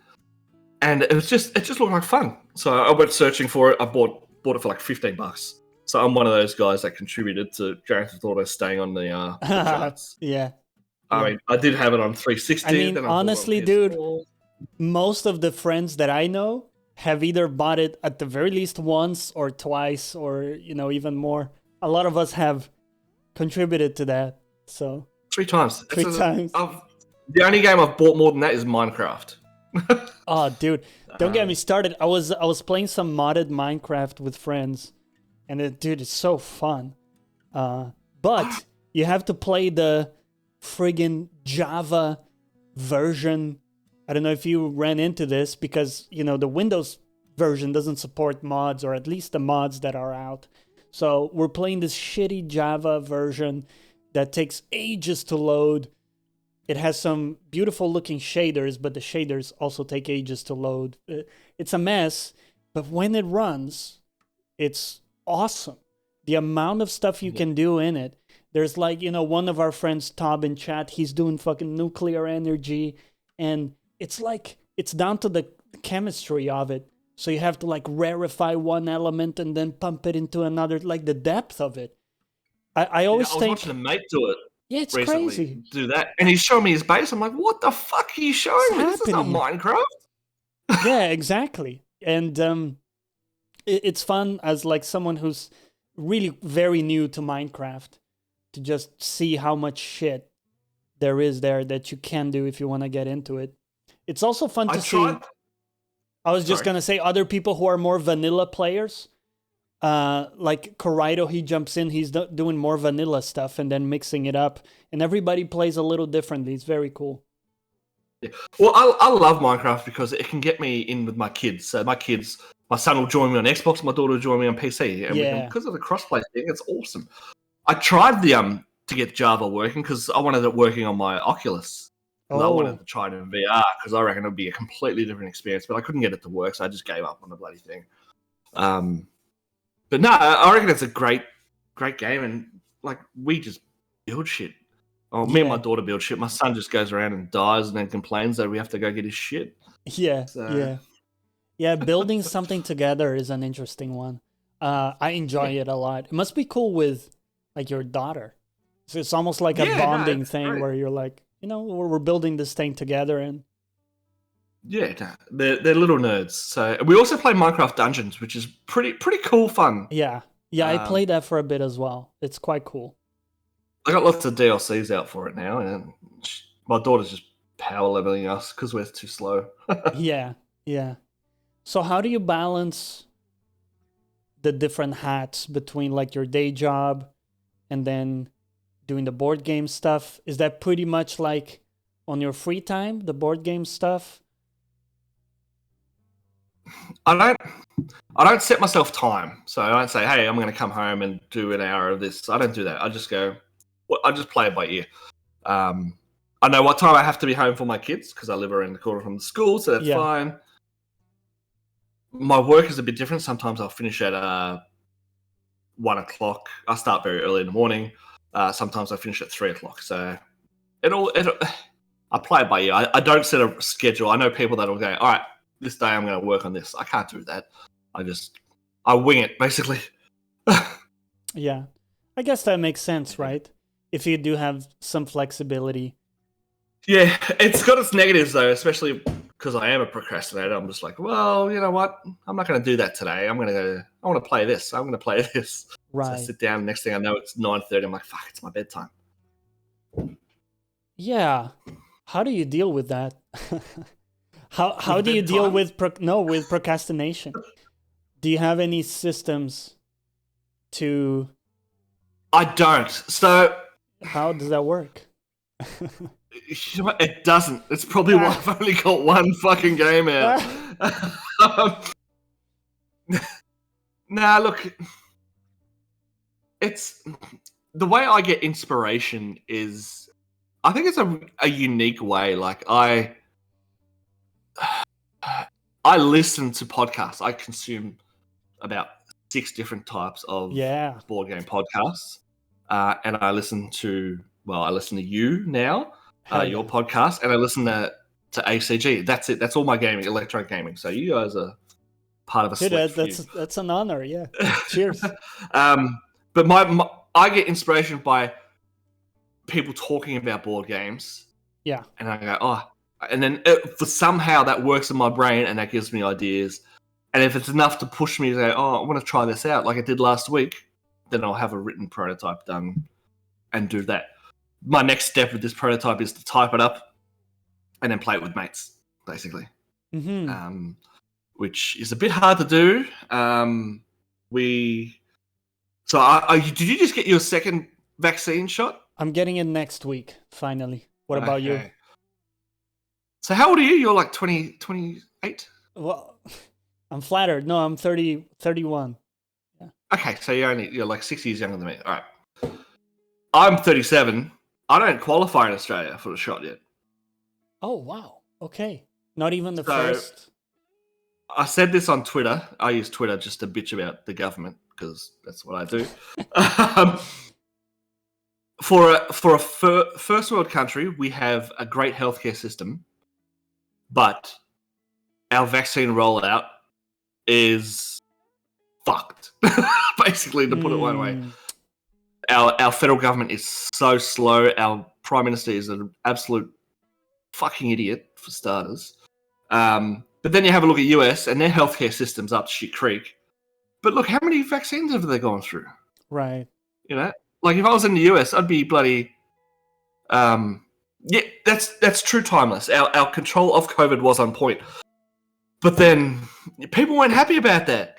And it just looked like fun. So I went searching for it. I bought it for like $15. So I'm one of those guys that contributed to Grand Theft Auto staying on the charts. Yeah. I mean, I did have it on 360. I mean, then I honestly, bought it on dude, PS4. most of the friends that I know have either bought it at the very least once or twice or, even more. A lot of us have contributed to that. So 3 times. three times. The only game I've bought more than that is Minecraft. Oh, dude, don't get me started. I was playing some modded Minecraft with friends, and dude, it's so fun. But you have to play the friggin' Java version. I don't know if you ran into this because the Windows version doesn't support mods, or at least the mods that are out. So we're playing this shitty Java version that takes ages to load. It has some beautiful looking shaders, but the shaders also take ages to load. It's a mess, but when it runs, it's awesome. The amount of stuff you can do in it. There's like, one of our friends, Tob in chat, he's doing fucking nuclear energy. And it's like, it's down to the chemistry of it. So you have to like rarefy one element and then pump it into another, like the depth of it. I always I was think... watching a mate do it. Yeah, it's recently crazy. do that, and he's showing me his base. I'm like, what the fuck are you showing me? This is not Minecraft. Yeah, exactly. And it's fun as like someone who's really very new to Minecraft to just see how much shit there is there that you can do if you want to get into it. It's also fun to see. I was just gonna say other people who are more vanilla players. Like Corrido, he jumps in, he's doing more vanilla stuff and then mixing it up, and everybody plays a little differently. It's very cool. Yeah. Well, I love Minecraft because it can get me in with my kids. So my son will join me on Xbox, my daughter will join me on PC, and because of the crossplay thing, it's awesome. I tried to get Java working because I wanted it working on my Oculus. I wanted to try it in VR because I reckon it would be a completely different experience, but I couldn't get it to work, so I just gave up on the bloody thing. But no, I reckon it's a great game, and like we just build shit. Oh, me and my daughter build shit. My son just goes around and dies and then complains that we have to go get his shit. Yeah. Building something together is an interesting one. I enjoy it a lot. It must be cool with like your daughter. So it's almost like a bonding thing where you're like, we're building this thing together, and yeah, they're little nerds. So we also play Minecraft Dungeons, which is pretty cool fun. Yeah, I played that for a bit as well. It's quite cool. I got lots of DLCs out for it now, and my daughter's just power leveling us because we're too slow. Yeah. So how do you balance the different hats between like your day job and then doing the board game stuff? Is that pretty much like on your free time, the board game stuff? I don't set myself time, so I don't say, "Hey, I'm going to come home and do an hour of this." I don't do that. I just go. I just play it by ear. I know what time I have to be home for my kids because I live around the corner from the school, so that's fine. My work is a bit different. Sometimes I'll finish at 1 o'clock. I start very early in the morning. Sometimes I finish at 3 o'clock. So I play it by ear. I don't set a schedule. I know people that will go, "All right, this day I'm going to work on this." I can't do that. I wing it, basically. Yeah. I guess that makes sense, right? If you do have some flexibility. Yeah, it's got its negatives, though, especially because I am a procrastinator, I'm just like, well, you know what? I'm not going to do that today. I want to play this. I'm going to play this. Right. So I sit down. Next thing I know, it's 9:30. I'm like, fuck, it's my bedtime. Yeah. How do you deal with that? How do you bedtime? deal with with procrastination? Do you have any systems to? I don't. So How does that work? it doesn't. It's probably why I've only got one fucking game out. Nah, look, it's the way I get inspiration is, I think it's a unique way. Like I listen to podcasts. I consume about 6 different types of board game podcasts, and I listen to you now, your podcast, and I listen to ACG. That's it. That's all my gaming, electronic gaming. So you guys are part of a select few. That's an honor. Yeah. Cheers. But I get inspiration by people talking about board games. Yeah. And I go, oh, and then for somehow that works in my brain, and that gives me ideas. And if it's enough to push me to say, oh, I want to try this out, like I did last week, then I'll have a written prototype done and do that. My next step with this prototype is to type it up and then play it with mates, basically. Mm-hmm. Which is a bit hard to do. Did you just get your second vaccine shot? I'm getting it next week, finally. What about you? So how old are you? You're like 20, 28? Well, I'm flattered. No, I'm 31. Yeah. Okay, so you're like 6 years younger than me. All right. I'm 37. I don't qualify in Australia for the shot yet. Oh, wow. Okay. Not even the first. I said this on Twitter. I use Twitter just to bitch about the government because that's what I do. For a first world country, we have a great healthcare system, but our vaccine rollout is fucked. Basically, to put it one way, our federal government is so slow. Our prime minister is an absolute fucking idiot for starters. But then you have a look at US and their healthcare system's up shit creek. But look, how many vaccines have they gone through? Right. You know, like if I was in the US, I'd be bloody. Yeah, that's true timeless. Our control of COVID was on point. But then people weren't happy about that.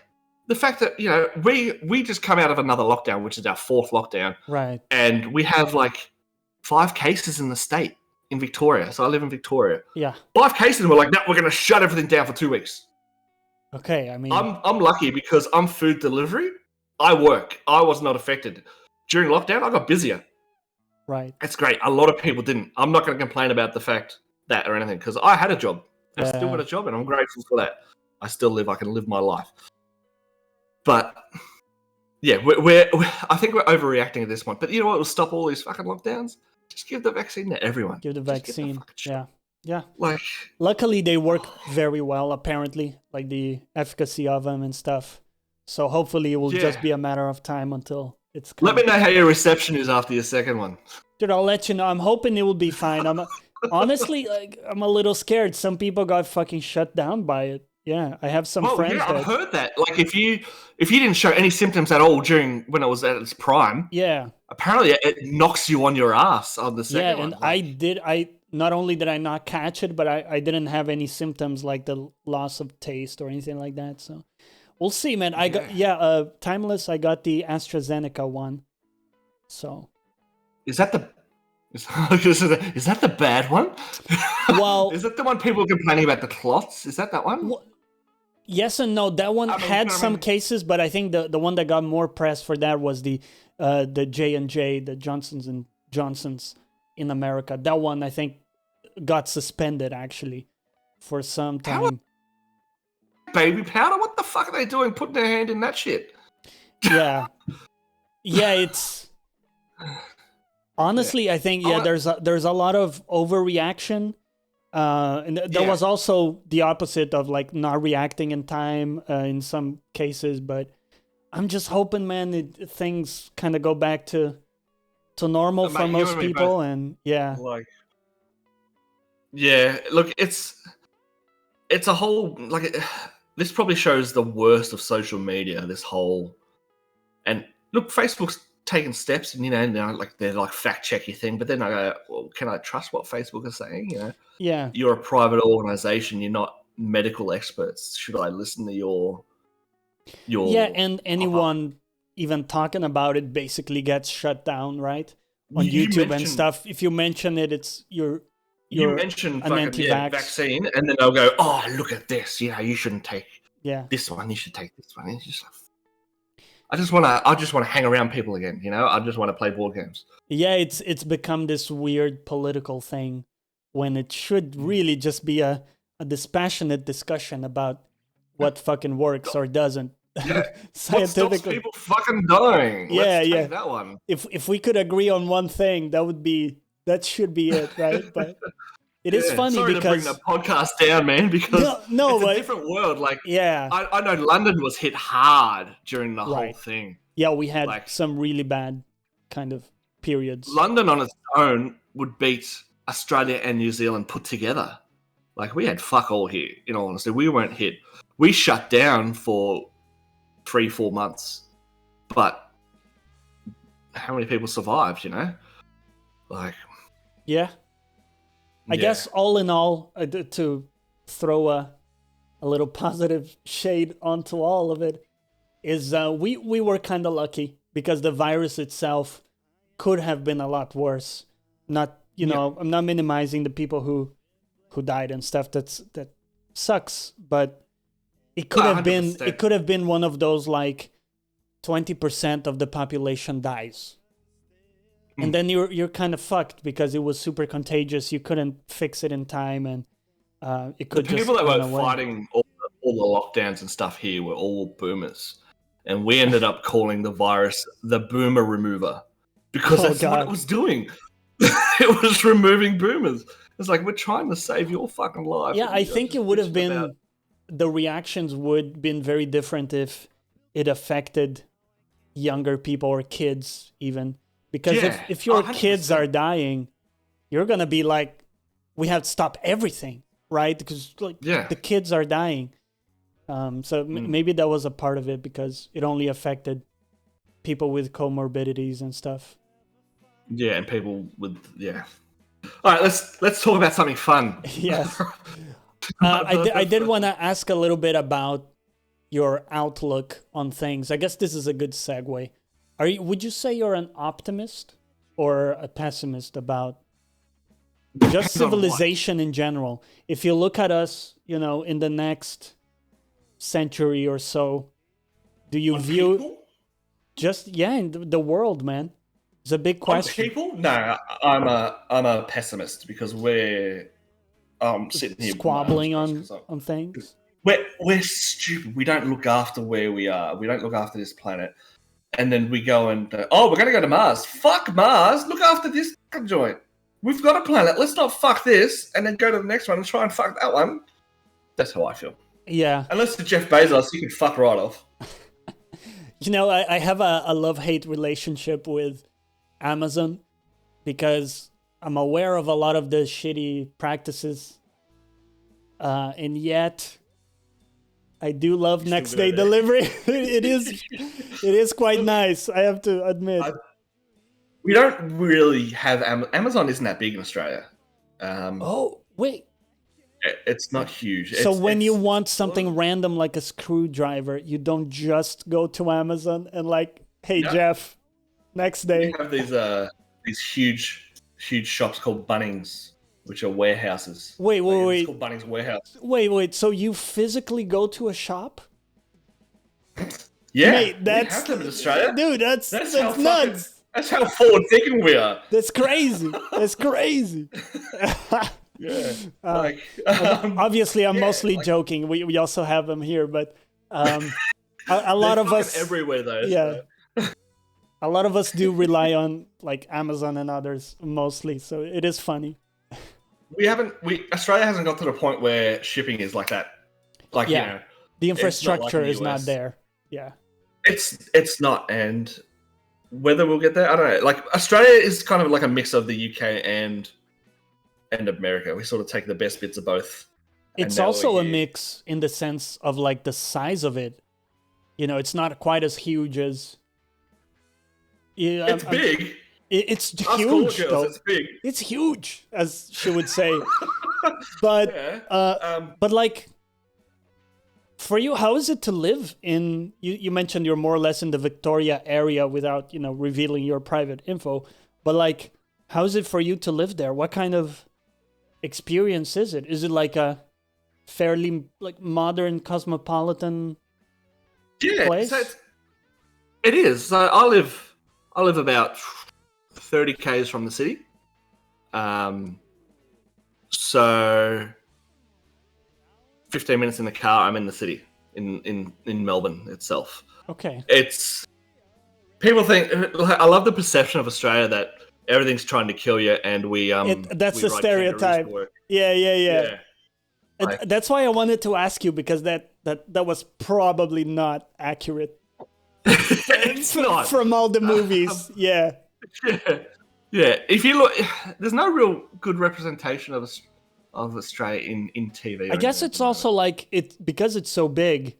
The fact that, we just come out of another lockdown, which is our 4th lockdown. Right. And we have like 5 cases in the state in Victoria. So I live in Victoria. Yeah. 5 cases, and we're like, no, we're going to shut everything down for 2 weeks. Okay, I mean, I'm lucky because I'm food delivery. I work. I was not affected. During lockdown, I got busier. Right. It's great. A lot of people didn't. I'm not going to complain about the fact that or anything because I had a job. I still got a job, and I'm grateful for that. I still live. I can live my life. But yeah, I think we're overreacting at this point. But you know what will stop all these fucking lockdowns? Just give the vaccine to everyone. Give the vaccine. Yeah. Like, luckily they work very well. Apparently, like the efficacy of them and stuff. So hopefully it will just be a matter of time until it's. Let me know how your reception is after your second one. Dude, I'll let you know. I'm hoping it will be fine. Honestly, I'm a little scared. Some people got fucking shut down by it. Yeah, I have some friends. Yeah, I've heard that. Like, if you didn't show any symptoms at all when it was at its prime, apparently it knocks you on your ass on the second one. Yeah, and I not only did I not catch it, but I didn't have any symptoms like the loss of taste or anything like that. So we'll see, man. I got Timeless. I got the AstraZeneca one. So is that the bad one? Well, is that the one people are complaining about the clots? Is that one? Well, yes and no. That one had some cases, but I think the one that got more press for that was the J&J, the Johnson's in America. That one I think got suspended actually for some time. Baby powder? What the fuck are they doing? Putting their hand in that shit? Yeah, it's. Honestly, I think there's a lot of overreaction, and there was also the opposite of like not reacting in time in some cases. But I'm just hoping, man, things kind of go back to normal for most people, and look, it's a whole this probably shows the worst of social media. This whole and look, Facebook's taken steps, and like they're like fact check your thing, but then I go, well, can I trust what Facebook is saying? Yeah. You're a private organization. You're not medical experts. Should I listen to your? Yeah, and anyone even talking about it basically gets shut down, right? On YouTube and stuff. If you mention it, it's you mention an anti-vax vaccine, and then they'll go, "Oh, look at this! You shouldn't take this one. You should take this one." It's just I just want to hang around people again. I just want to play board games. Yeah, it's become this weird political thing when it should really just be a dispassionate discussion about what fucking works or doesn't. Yeah. Scientifically. What stops people fucking dying? Let's take that one. If we could agree on one thing, that should be it, right? But it is funny sorry because to bring the podcast down, man, because it's a different world. Like, I know London was hit hard during the whole thing. Yeah, we had some really bad kind of periods. London on its own would beat Australia and New Zealand put together. Like, we had fuck all here, in all honesty. We weren't hit. We shut down for 3-4 months. But how many people survived, Like... Yeah. I guess all in all, to throw a little positive shade onto all of it, is we were kind of lucky because the virus itself could have been a lot worse. Not, I'm not minimizing the people who died and stuff. That sucks, but it could have 100%. It could have been one of those like 20% of the population dies. And then you're kind of fucked because it was super contagious. You couldn't fix it in time, and it could just... The people that were fighting all the lockdowns and stuff here were all boomers. And we ended up calling the virus the boomer remover because that's what it was doing. It was removing boomers. It's like, we're trying to save your fucking life. Yeah, I think it would have been... The reactions would have been very different if it affected younger people or kids even. Because if your 100%. Kids are dying, you're going to be like, we have to stop everything, right? Because the kids are dying. So maybe that was a part of it because it only affected people with comorbidities and stuff. Yeah, and people with, All right, let's talk about something fun. Yes. I did want to ask a little bit about your outlook on things. I guess this is a good segue. Would you say you're an optimist or a pessimist about just civilization in general? If you look at us, in the next century or so, do you view people? Just in the world, man? It's a big question. People? No, I'm a pessimist because we're sitting here squabbling on things. We're stupid. We don't look after where we are. We don't look after this planet. And then we go and, we're going to go to Mars. Fuck Mars. Look after this joint. We've got a planet. Let's not fuck this and then go to the next one and try and fuck that one. That's how I feel. Yeah. Unless it's Jeff Bezos, you can fuck right off. I have a love-hate relationship with Amazon because I'm aware of a lot of the shitty practices. And yet... I do love next day delivery. It is quite nice, I have to admit. We don't really have Amazon isn't that big in Australia. Wait. It's not huge. So when you want something random like a screwdriver, you don't just go to Amazon and hey, Jeff, next day. We have these huge shops called Bunnings, which are warehouses. Wait. It's called Bunnings Warehouse. Wait. So you physically go to a shop? Yeah, Mate, we have them in Australia. Dude, that's nuts. That's how forward thinking we are. That's crazy. Yeah. Obviously, I'm mostly joking. We also have them here, but a lot of us everywhere though. Yeah. So. A lot of us do rely on Amazon and others mostly, so it is funny. Australia hasn't got to the point where shipping is like that. The infrastructure is not there. Yeah. It's not, and whether we'll get there, I don't know. Australia is kind of like a mix of the UK and America. We sort of take the best bits of both It's now we're also a here. mix in the sense of like the size of it. You know, it's not quite as huge as. Yeah, It's big. It's Us cool huge, girls, though. it's big. It's huge, as she would say. But, Yeah. but like, for you, how is it to live in? You mentioned you're more or less in the Victoria area without revealing your private info. But like, how is it for you to live there? What kind of experience is it? Is it like a fairly like modern cosmopolitan place? So it is. So I live about 30 k's from the city. So 15 minutes in the car, I'm in the city in Melbourne itself. Okay. It's people think I love the perception of Australia that everything's trying to kill you, and that's we the ride stereotype. kangaroos to work. Yeah. Like, That's why I wanted to ask you, because that was probably not accurate. it's not from all the movies. Yeah. If you look, there's no real good representation of Australia in TV. I guess it's also like because it's so big.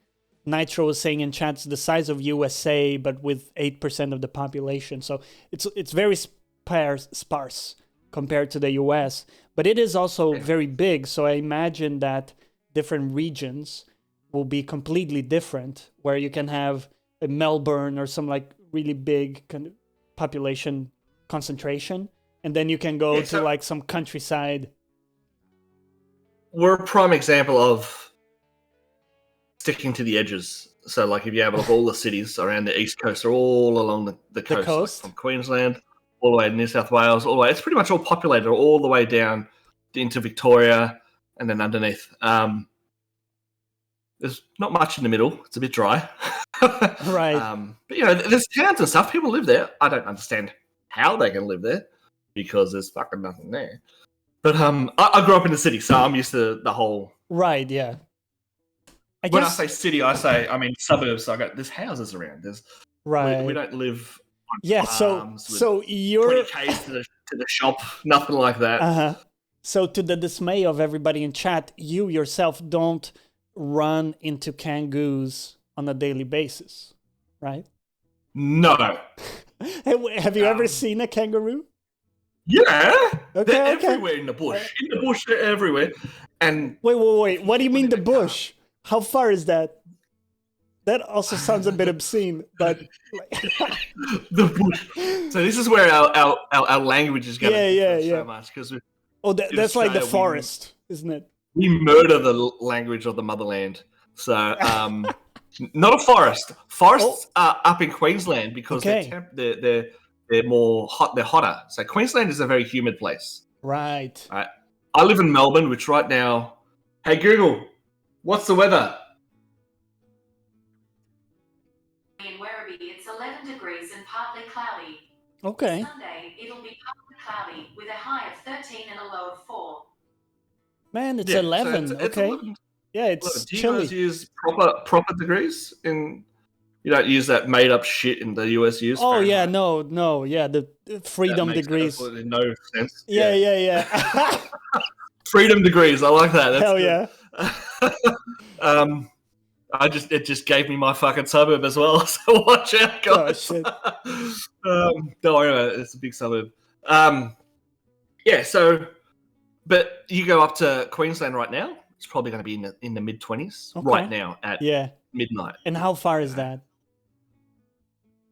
Nitro was saying in chat, it's the size of USA, but with 8% of the population. So it's very sparse compared to the US. But it is also very big. So I imagine that different regions will be completely different, where you can have a Melbourne or some like really big kind of population concentration, and then you can go to like some countryside. We're a prime example of sticking to the edges. So, like, if you have a look, all the cities around the east coast are all along the coast. Like from Queensland all the way to New South Wales, all the way. It's pretty much all populated all the way down into Victoria and then underneath. There's not much in the middle. It's a bit dry. Right. But, there's towns and stuff. People live there. I don't understand how they can live there because there's fucking nothing there. But I grew up in the city, so I'm used to the whole... Right, yeah. When I say city, I mean suburbs. So there's houses around. Right. We don't live on farms. So you're 20 k's to the shop, nothing like that. Uh-huh. So to the dismay of everybody in chat, you yourself don't run into kangaroos on a daily basis, right? No. Have you ever seen a kangaroo? Yeah. Okay, they're everywhere in the bush. In the bush, they're everywhere. And wait. What do you mean the bush? How far is that? That also sounds a bit obscene, but the bush. So this is where our language is going to differ so much, because that's like the forest, isn't it? We murder the language of the motherland. So not a forest. Forests are up in Queensland because they're more hot. They're hotter. So Queensland is a very humid place. Right. I live in Melbourne, which right now. Hey Google, what's the weather? In Werribee, it's 11 degrees and partly cloudy. Okay. Sunday, it'll be partly cloudy with a high of 13 and a low of 4. Man, it's 11. So it's okay. 11. Yeah, it's Do chilly. you guys use proper degrees? You don't use that made up shit in the US use? Oh, yeah, no. Yeah, the freedom that makes degrees. Absolutely no sense. Yeah. Freedom degrees. I like that. That's Hell good. Yeah. It just gave me my fucking suburb as well. So watch out, guys. Oh, shit. Don't worry about it. It's a big suburb. So, but you go up to Queensland right now. It's probably going to be in the mid 20s right now at midnight. And how far is that?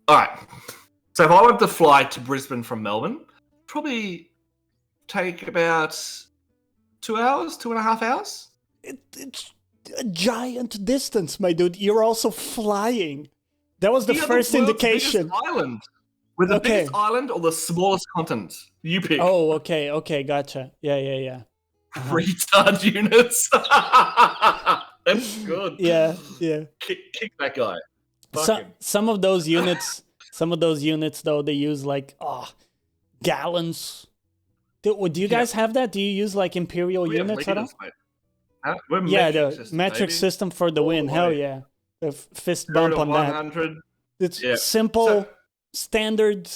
All right. So if I wanted to fly to Brisbane from Melbourne, probably take about 2.5 hours. It's a giant distance, my dude. You're also flying. That was the first indication. Island. With the biggest island or the smallest continent? You pick. Oh, okay, gotcha. Yeah. Retard units. That's good. Yeah. Kick that guy. Some of those units, though, they use like gallons. Do you guys have that? Do you use like imperial units at all? The metric system for the win. Hell yeah. The fist bump on 100. That. It's simple, standard.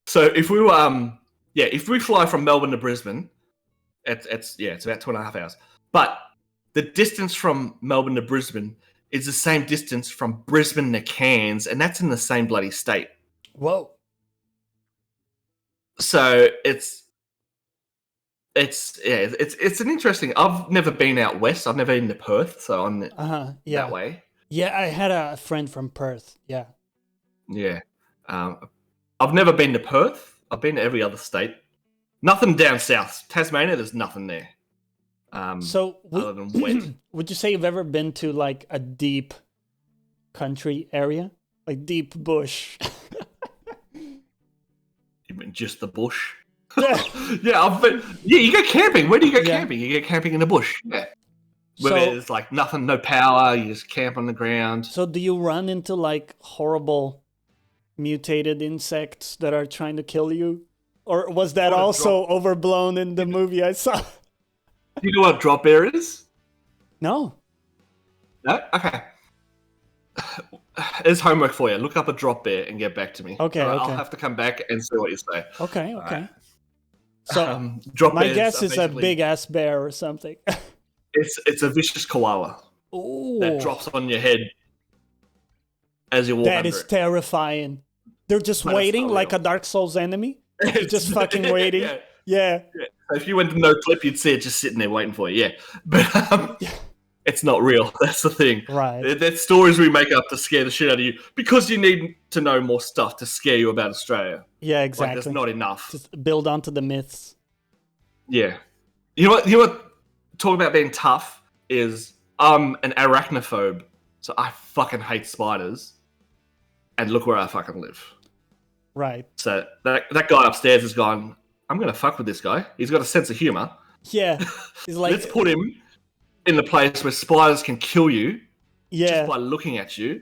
So if we were, if we fly from Melbourne to Brisbane, It's about 2.5 hours. But the distance from Melbourne to Brisbane is the same distance from Brisbane to Cairns, and that's in the same bloody state. Whoa. So it's an interesting. I've never been out west. I've never been to Perth, so I'm Yeah. that way. Yeah, I had a friend from Perth. Yeah. Yeah. I've never been to Perth. I've been to every other state. Nothing down south. Tasmania, there's nothing there. So other than wet. would you say you've ever been to like a deep country area? Like deep bush? You mean just the bush? Yeah. Yeah, you go camping. Where do you go camping? You go camping in the bush. Yeah. Where So, there's like nothing, no power, you just camp on the ground. so do you run into like horrible mutated insects that are trying to kill you? Or was that What a also overblown in the movie I saw? Do you know what drop bear is? No. No? Okay. There's homework for you. Look up a drop bear and get back to me. Okay, All right, okay. I'll have to come back and see what you say. Okay, okay. Right. So Drop my bears guess are is a basically- big ass bear or something. It's a vicious koala Ooh. that drops on your head as you walk That under is it. terrifying. They're just But it's waiting not like real. a Dark Souls enemy. It's just fucking waiting. Yeah. Yeah. So if you went to no clip, you'd see it just sitting there waiting for you. Yeah, but it's not real. That's the thing. Right. That's stories we make up to scare the shit out of you because you need to know more stuff to scare you about Australia. Yeah, Like exactly. there's not enough. Just build onto the myths. Yeah. You know what? Talking about being tough is I'm an arachnophobe, so I fucking hate spiders. And look where I fucking live. Right. So that guy upstairs has gone, I'm gonna fuck with this guy. He's got a sense of humor. Yeah. It's like Let's put him in the place where spiders can kill you yeah. just by looking at you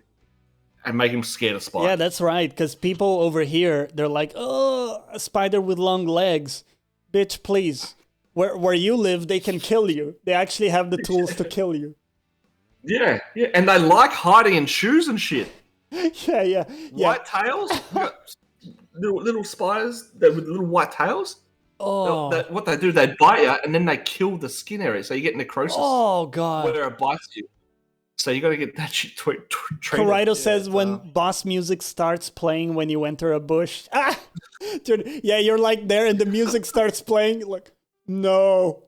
and make him scared of spiders. Yeah, that's right. Because people over here, they're like, oh, a spider with long legs. Bitch, please. Where you live, they can kill you. They actually have the tools to kill you. Yeah. And they like hiding in shoes and shit. Yeah. White tails, you got little spiders with little white tails. Oh. What they do, they bite you and then they kill the skin area, so you get necrosis Oh, God. where it bites you. So you got to get that shit treated. Corrido says when boss music starts playing when you enter a bush. Ah! Dude, yeah, you're like there and the music starts playing. Like, no.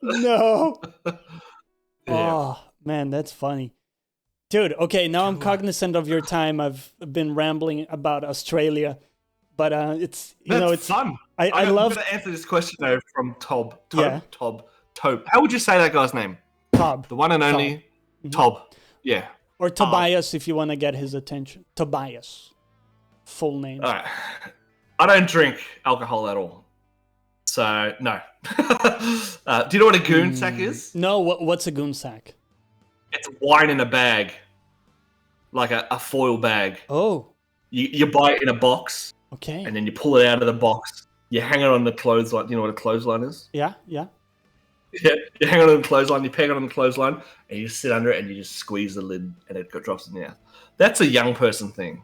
Yeah. Oh, man, that's funny. Dude, okay, now I'm cognizant of your time. I've been rambling about Australia, but it's That's fun. I love I'm going to answer this question though from Tob. Yeah. Tob. How would you say that guy's name? Tob The one and only Tob. Yeah. or Tobias if you want to get his attention. Tobias, full name. All right. I don't drink alcohol at all, so no. Do you know what a goon sack is? No, what's a goon sack? It's wine in a bag, like a foil bag. Oh, You buy it in a box, okay. and then you pull it out of the box. You hang it on the clothesline. Do you know what a clothesline is? Yeah. Yeah, you hang it on the clothesline, you peg it on the clothesline, and you just sit under it and you just squeeze the lid and it drops in the mouth. That's a young person thing.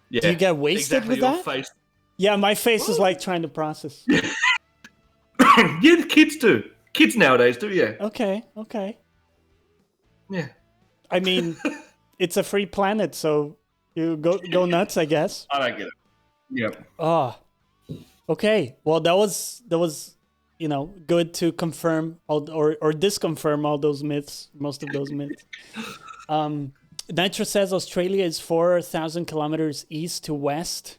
Yeah. Do you get wasted exactly with your that? Face. Yeah, my face is like trying to process. Yeah, the kids do. Kids nowadays do, yeah. Okay. Yeah. I mean, it's a free planet, so you go nuts, I guess. I don't get it. Yeah. Oh, okay. Well, that was good to confirm or disconfirm all those myths, most of those myths. Nitro says Australia is 4,000 kilometers east to west,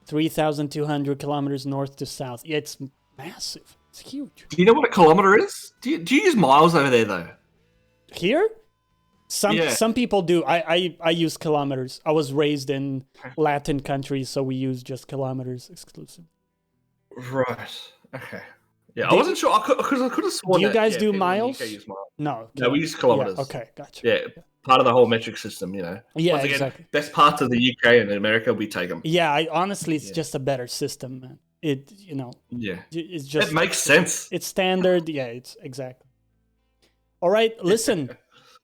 3,200 kilometers north to south. Yeah, it's massive. It's huge. Do you know what a kilometer is? Do you use miles over there though? Here? Yeah. Some people do. I use kilometers. I was raised in Latin countries, so we use just kilometers exclusive. Right. Okay. Yeah, I wasn't sure because I could have sworn. Do you that, guys yeah, do people in the miles? UK use miles. No. No, we use kilometers. Yeah, okay, gotcha. Yeah, part of the whole metric system, you know. Yeah, Once again, exactly. best parts of the UK and America, we take them. Yeah, honestly, it's just a better system, man. Yeah. It's just It makes sense. It's standard. Yeah, it's exactly. All right, listen,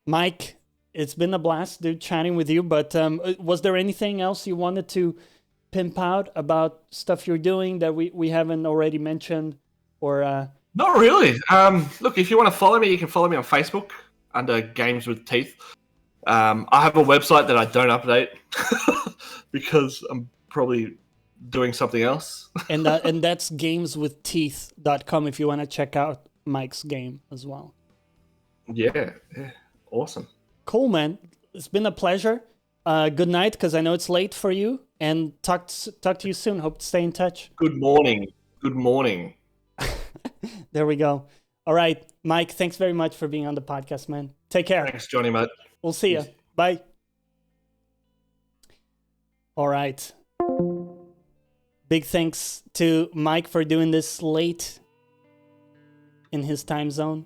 Mike, it's been a blast, dude, chatting with you. But was there anything else you wanted to pimp out about stuff you're doing that we haven't already mentioned, or Not really. Look, if you want to follow me, you can follow me on Facebook under Games with Teeth. I have a website that I don't update because I'm probably doing something else. And that's gameswithteeth.com if you want to check out Mike's game as well. Yeah, awesome. Cool, man. It's been a pleasure. Good night, because I know it's late for you. And talk to you soon. Hope to stay in touch. Good morning. Good morning. There we go. All right, Mike, thanks very much for being on the podcast, man. Take care. Thanks, Johnny, mate. We'll see you. Bye. All right. Big thanks to Mike for doing this late in his time zone.